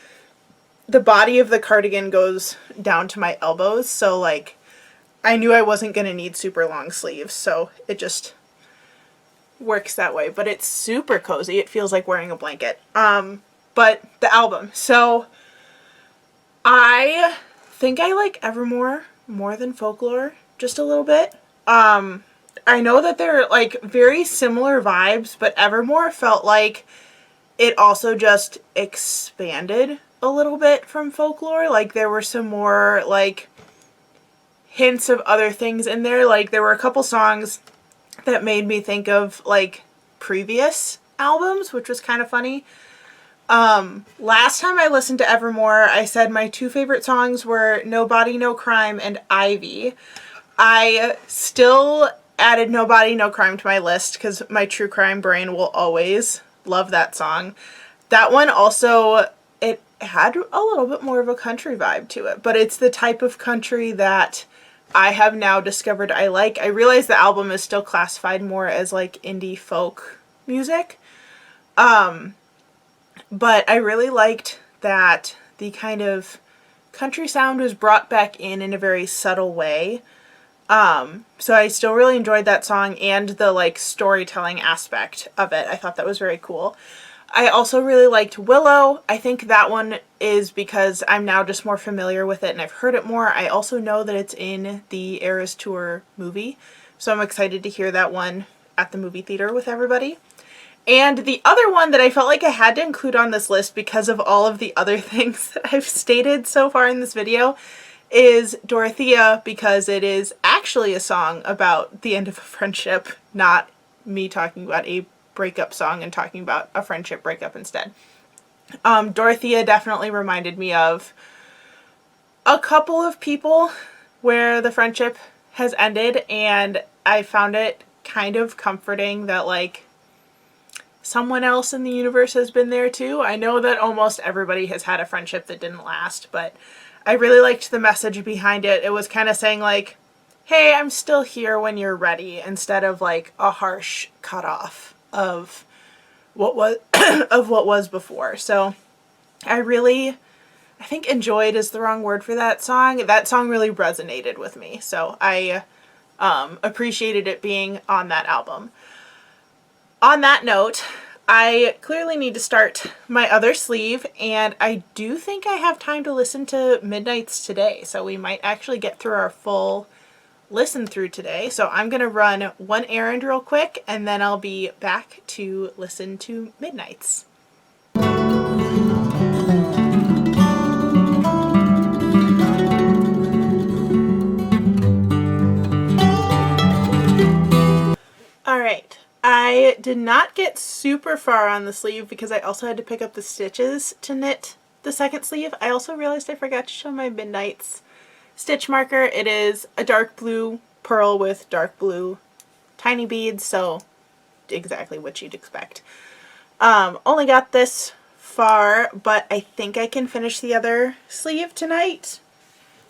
the body of the cardigan goes down to my elbows. So like I knew I wasn't going to need super long sleeves, so it just works that way. But it's super cozy. It feels like wearing a blanket. But the album. So I think I like Evermore more than Folklore, just a little bit. I know that they're like very similar vibes, but Evermore felt like it also just expanded a little bit from Folklore. Like there were some more like hints of other things in there. Like there were a couple songs that made me think of like previous albums, which was kind of funny. Last time I listened to Evermore, I said my two favorite songs were No Body, No Crime and Ivy. I still added No Body, No Crime to my list because my true crime brain will always love that song. That one also, it had a little bit more of a country vibe to it, but it's the type of country that I have now discovered I like. I realize the album is still classified more as like indie folk music. But I really liked that the kind of country sound was brought back in a very subtle way. So I still really enjoyed that song and the like storytelling aspect of it. I thought that was very cool. I also really liked Willow. I think that one is because I'm now just more familiar with it and I've heard it more. I also know that it's in the Eras Tour movie, so I'm excited to hear that one at the movie theater with everybody. And the other one that I felt like I had to include on this list because of all of the other things that I've stated so far in this video is Dorothea, because it is actually a song about the end of a friendship, not me talking about a breakup song and talking about a friendship breakup instead. Dorothea definitely reminded me of a couple of people where the friendship has ended, and I found it kind of comforting that like someone else in the universe has been there too. I know that almost everybody has had a friendship that didn't last, but I really liked the message behind it. It was kind of saying like, hey, I'm still here when you're ready, instead of like a harsh cutoff of what was of what was before. So I think enjoyed is the wrong word for that song. That song really resonated with me. So I appreciated it being on that album. On that note, I clearly need to start my other sleeve, and I do think I have time to listen to Midnights today. So we might actually get through our full listen through today. So I'm going to run one errand real quick, and then I'll be back to listen to Midnights. Alright, I did not get super far on the sleeve because I also had to pick up the stitches to knit the second sleeve. I also realized I forgot to show my Midnights stitch marker. It is a dark blue pearl with dark blue tiny beads, so exactly what you'd expect. Only got this far, but I think I can finish the other sleeve tonight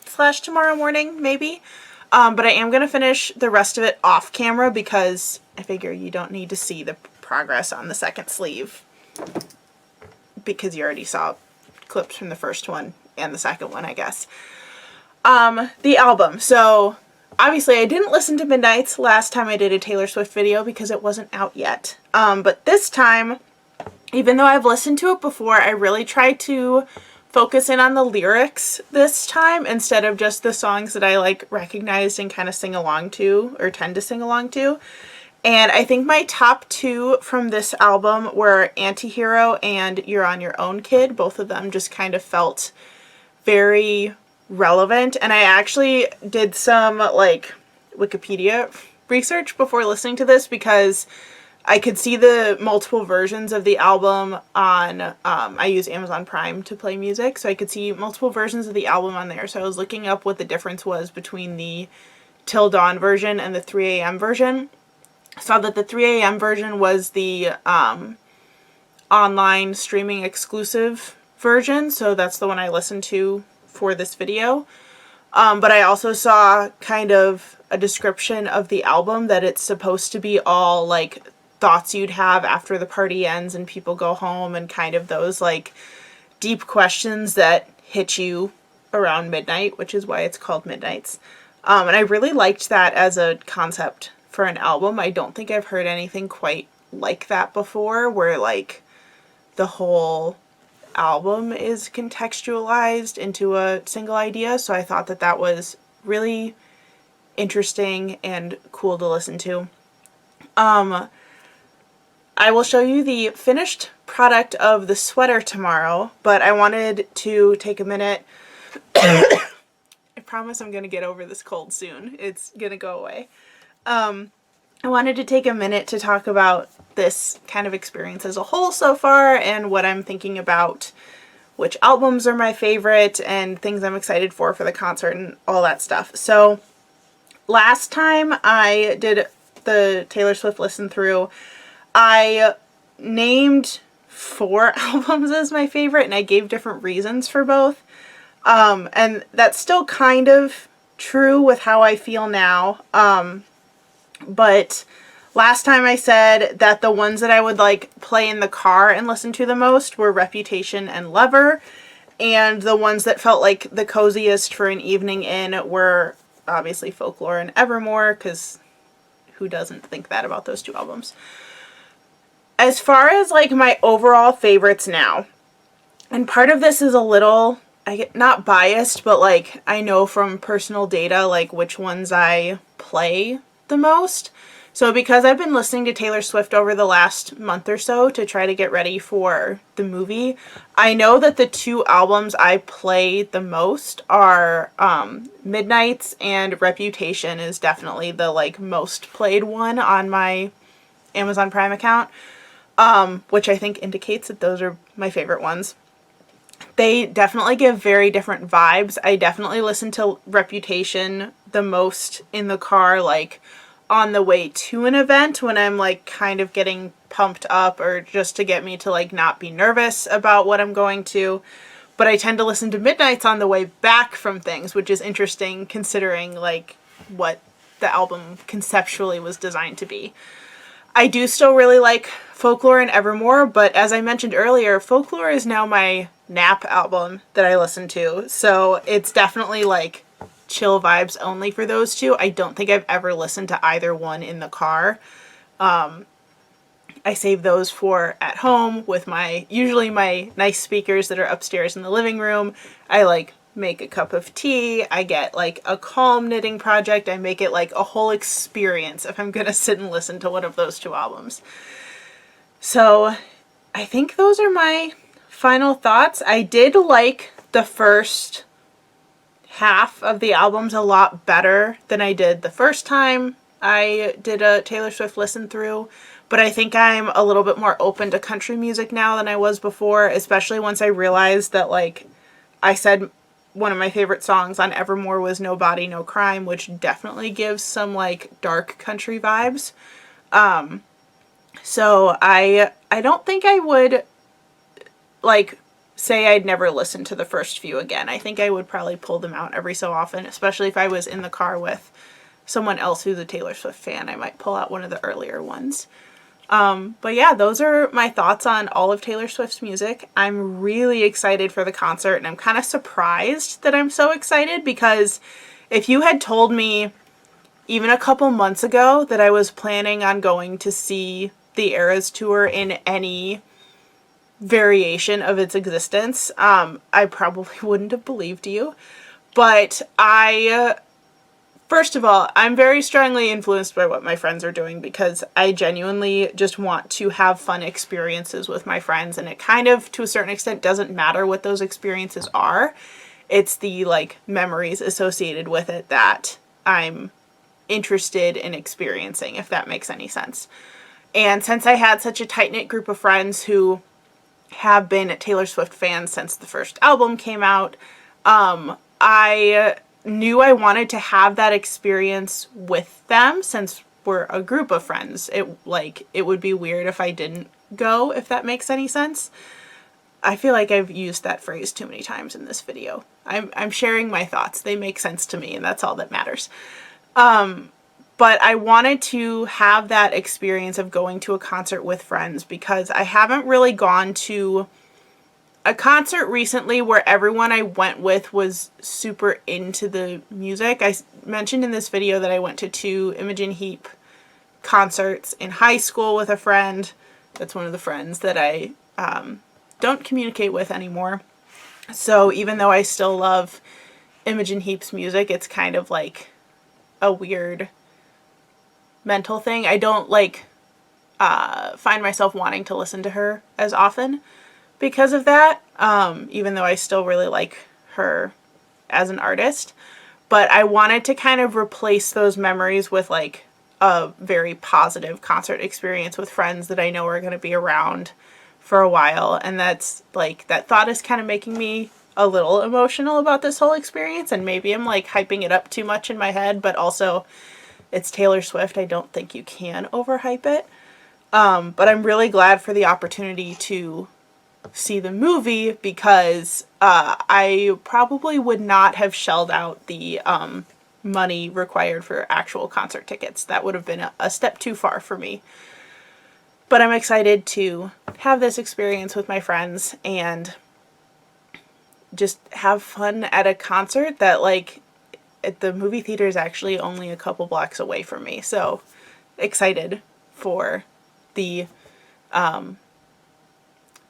/ tomorrow morning, maybe. But I am going to finish the rest of it off camera because I figure you don't need to see the progress on the second sleeve because you already saw clips from the first one and the second one, I guess. The album. So obviously I didn't listen to Midnights last time I did a Taylor Swift video because it wasn't out yet. But this time, even though I've listened to it before, I really tried to focus in on the lyrics this time instead of just the songs that I like recognized and kind of sing along to or tend to sing along to. And I think my top two from this album were Antihero and You're on Your Own, Kid. Both of them just kind of felt very relevant. And I actually did some like Wikipedia research before listening to this because I could see the multiple versions of the album on, I use Amazon Prime to play music, so I could see multiple versions of the album on there. So I was looking up what the difference was between the Till Dawn version and the 3 a.m. version. I saw that the 3 a.m. version was the online streaming exclusive version, so that's the one I listened to for this video. But I also saw kind of a description of the album that it's supposed to be all like thoughts you'd have after the party ends and people go home, and kind of those like deep questions that hit you around midnight, which is why it's called Midnights. And I really liked that as a concept for an album. I don't think I've heard anything quite like that before, where like the whole album is contextualized into a single idea. So I thought that that was really interesting and cool to listen to. I will show you the finished product of the sweater tomorrow, but I wanted to take a minute. I promise I'm going to get over this cold soon. It's going to go away. I wanted to take a minute to talk about this kind of experience as a whole so far and what I'm thinking about, which albums are my favorite, and things I'm excited for the concert and all that stuff. So last time I did the Taylor Swift listen through, I named 4 albums as my favorite, and I gave different reasons for both. And that's still kind of true with how I feel now. But last time I said that the ones that I would like play in the car and listen to the most were Reputation and Lover. And the ones that felt like the coziest for an evening in were obviously Folklore and Evermore, because who doesn't think that about those 2 albums? As far as like my overall favorites now, and part of this is a little, not biased, but like I know from personal data like which ones I play the most. So because I've been listening to Taylor Swift over the last month or so to try to get ready for the movie, I know that the 2 albums I play the most are Midnights, and Reputation is definitely the like most played one on my Amazon Prime account. Which I think indicates that those are my favorite ones. They definitely give very different vibes. I definitely listen to Reputation the most in the car, like on the way to an event when I'm like kind of getting pumped up, or just to get me to like not be nervous about what I'm going to. But I tend to listen to Midnights on the way back from things, which is interesting considering like what the album conceptually was designed to be. I do still really like Folklore and Evermore, but as I mentioned earlier, Folklore is now my nap album that I listen to. So it's definitely like chill vibes only for those two. I don't think I've ever listened to either one in the car. I save those for at home with usually my nice speakers that are upstairs in the living room. I like make a cup of tea. I get like a calm knitting project. I make it like a whole experience if I'm gonna sit and listen to one of those two albums. So I think those are my final thoughts. I did like the first half of the albums a lot better than I did the first time I did a Taylor Swift listen through. But I think I'm a little bit more open to country music now than I was before, especially once I realized that, like, I said one of my favorite songs on Evermore was No Body, No Crime, which definitely gives some, like, dark country vibes. So I don't think I would, like, say I'd never listen to the first few again. I think I would probably pull them out every so often, especially if I was in the car with someone else who's a Taylor Swift fan. I might pull out one of the earlier ones. But yeah, those are my thoughts on all of Taylor Swift's music. I'm really excited for the concert, and I'm kind of surprised that I'm so excited, because if you had told me even a couple months ago that I was planning on going to see the Eras Tour in any variation of its existence, I probably wouldn't have believed you. But first of all, I'm very strongly influenced by what my friends are doing, because I genuinely just want to have fun experiences with my friends, and it kind of, to a certain extent, doesn't matter what those experiences are. It's the, like, memories associated with it that I'm interested in experiencing, if that makes any sense. And since I had such a tight-knit group of friends who have been Taylor Swift fans since the first album came out, I knew I wanted to have that experience with them. Since we're a group of friends, it would be weird if I didn't go, if that makes any sense. I feel like I've used that phrase too many times in this video. I'm sharing my thoughts. They make sense to me, and that's all that matters. But I wanted to have that experience of going to a concert with friends, because I haven't really gone to a concert recently where everyone I went with was super into the music. I mentioned in this video that I went to 2 Imogen Heap concerts in high school with a friend. That's one of the friends that I don't communicate with anymore. So even though I still love Imogen Heap's music, it's kind of like a weird mental thing. I don't find myself wanting to listen to her as often because of that, even though I still really like her as an artist. But I wanted to kind of replace those memories with like a very positive concert experience with friends that I know are going to be around for a while. And that's like, that thought is kind of making me a little emotional about this whole experience. And maybe I'm like hyping it up too much in my head, but also it's Taylor Swift. I don't think you can overhype it. But I'm really glad for the opportunity to see the movie, because I probably would not have shelled out the money required for actual concert tickets. That would have been a step too far for me. But I'm excited to have this experience with my friends and just have fun at a concert that, like, at the movie theater is actually only a couple blocks away from me. So excited for the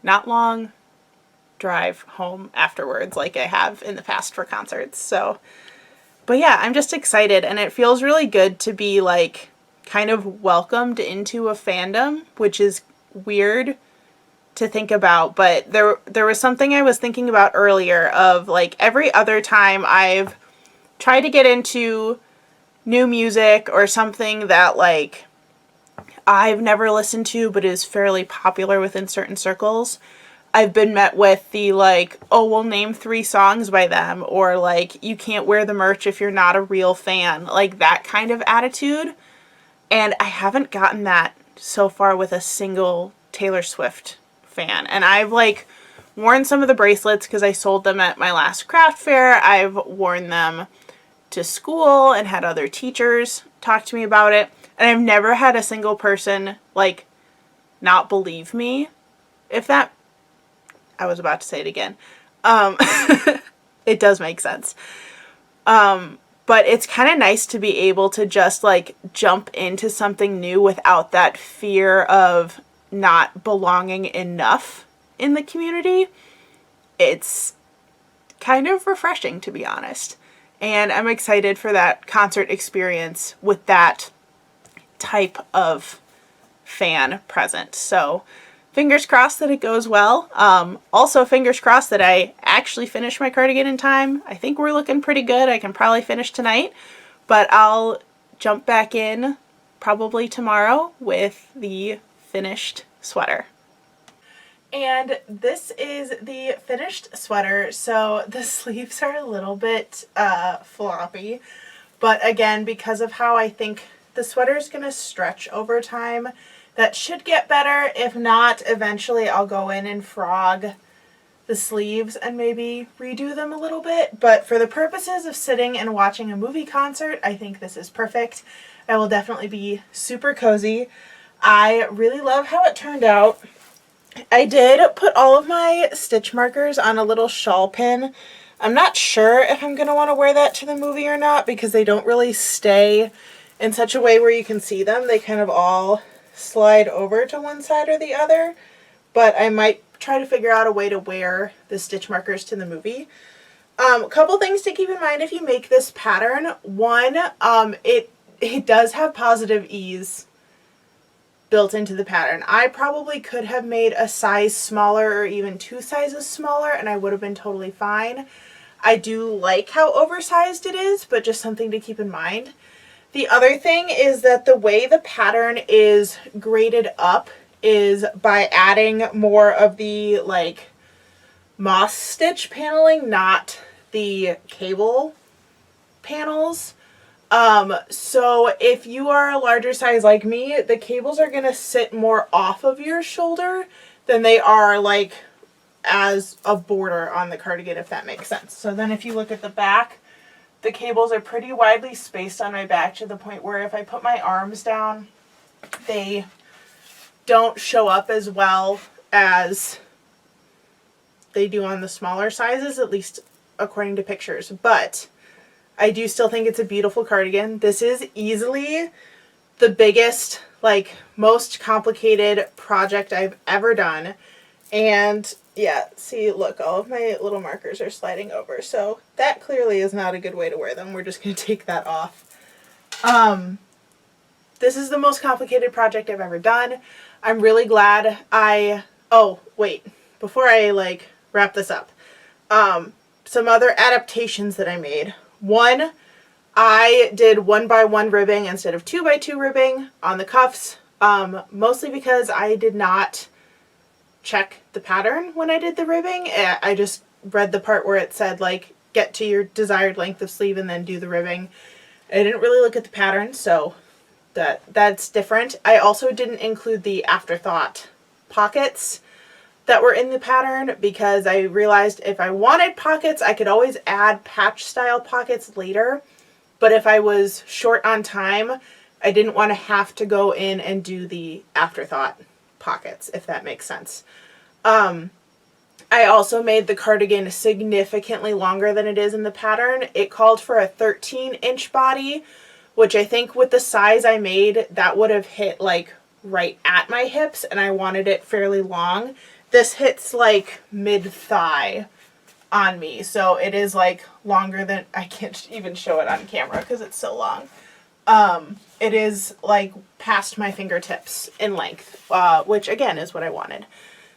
not long drive home afterwards like I have in the past for concerts. So, but yeah, I'm just excited, and it feels really good to be like kind of welcomed into a fandom, which is weird to think about. But there was something I was thinking about earlier of like every other time I've tried to get into new music or something that like I've never listened to but is fairly popular within certain circles, I've been met with the like, oh, we'll name 3 songs by them, or like, you can't wear the merch if you're not a real fan, like that kind of attitude. And I haven't gotten that so far with a single Taylor Swift fan. And I've like worn some of the bracelets because I sold them at my last craft fair. I've worn them to school and had other teachers talk to me about it. And I've never had a single person like not believe me. If that, I was about to say it again. It does make sense. But it's kind of nice to be able to just like jump into something new without that fear of not belonging enough in the community. It's kind of refreshing, to be honest. And I'm excited for that concert experience with that type of fan present. So fingers crossed that it goes well. Also fingers crossed that I actually finish my cardigan in time. I think we're looking pretty good. I can probably finish tonight, but I'll jump back in probably tomorrow with the finished sweater. And this is the finished sweater. So the sleeves are a little bit floppy, but again, because of how I think the sweater is going to stretch over time, that should get better. If not, eventually I'll go in and frog the sleeves and maybe redo them a little bit. But for the purposes of sitting and watching a movie concert, I think this is perfect. I will definitely be super cozy. I really love how it turned out. I did put all of my stitch markers on a little shawl pin. I'm not sure if I'm going to want to wear that to the movie or not because they don't really stay in such a way where you can see them. They kind of all slide over to one side or the other, but I might try to figure out a way to wear the stitch markers to the movie. A couple things to keep in mind if you make this pattern. One, it does have positive ease built into the pattern. I probably could have made a size smaller or even 2 sizes smaller and I would have been totally fine. I do like how oversized it is, but just something to keep in mind. The other thing is that the way the pattern is graded up is by adding more of the like moss stitch paneling, not the cable panels. So if you are a larger size like me, the cables are going to sit more off of your shoulder than they are like as a border on the cardigan, if that makes sense. So then if you look at the back, the cables are pretty widely spaced on my back to the point where if I put my arms down, they don't show up as well as they do on the smaller sizes, at least according to pictures. But I do still think it's a beautiful cardigan. This is easily the biggest, like, most complicated project I've ever done. And yeah, see, look, all of my little markers are sliding over. So that clearly is not a good way to wear them. We're just going to take that off. This is the most complicated project I've ever done. I'm really glad oh, wait, before I, like, wrap this up. Some other adaptations that I made. One, I did 1x1 ribbing instead of 2x2 ribbing on the cuffs, mostly because I did not check the pattern when I did the ribbing. I just read the part where it said, like, get to your desired length of sleeve and then do the ribbing. I didn't really look at the pattern, so that's different. I also didn't include the afterthought pockets that were in the pattern because I realized if I wanted pockets, I could always add patch style pockets later. But if I was short on time, I didn't want to have to go in and do the afterthought pockets, if that makes sense. I also made the cardigan significantly longer than it is in the pattern. It called for a 13-inch body, which I think with the size I made, that would have hit like right at my hips, and I wanted it fairly long. This hits like mid-thigh on me, so it is like longer than, I can't even show it on camera because it's so long. It is like past my fingertips in length, which again is what I wanted.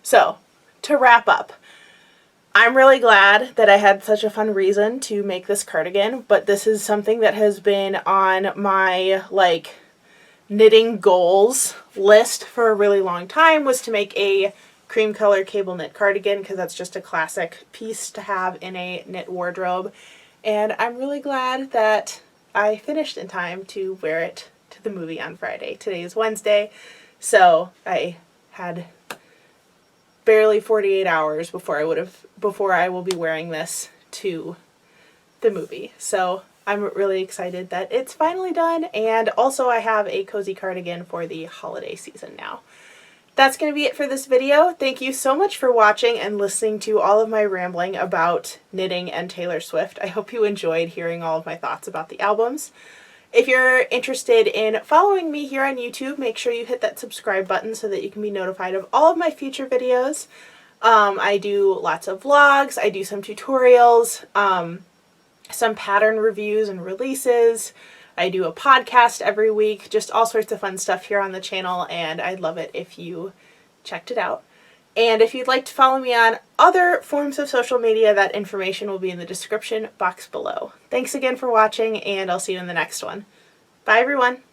So to wrap up, I'm really glad that I had such a fun reason to make this cardigan, but this is something that has been on my like knitting goals list for a really long time, was to make a cream color cable knit cardigan because that's just a classic piece to have in a knit wardrobe. And I'm really glad that I finished in time to wear it to to the movie on Friday. Today is Wednesday, so I had barely 48 hours before I will be wearing this to the movie. So I'm really excited that it's finally done, and also I have a cozy cardigan for the holiday season now. That's going to be it for this video. Thank you so much for watching and listening to all of my rambling about knitting and Taylor Swift. I hope you enjoyed hearing all of my thoughts about the albums. If you're interested in following me here on YouTube, make sure you hit that subscribe button so that you can be notified of all of my future videos. I do lots of vlogs, I do some tutorials, some pattern reviews and releases. I do a podcast every week, just all sorts of fun stuff here on the channel, and I'd love it if you checked it out. And if you'd like to follow me on other forms of social media, that information will be in the description box below. Thanks again for watching, and I'll see you in the next one. Bye, everyone!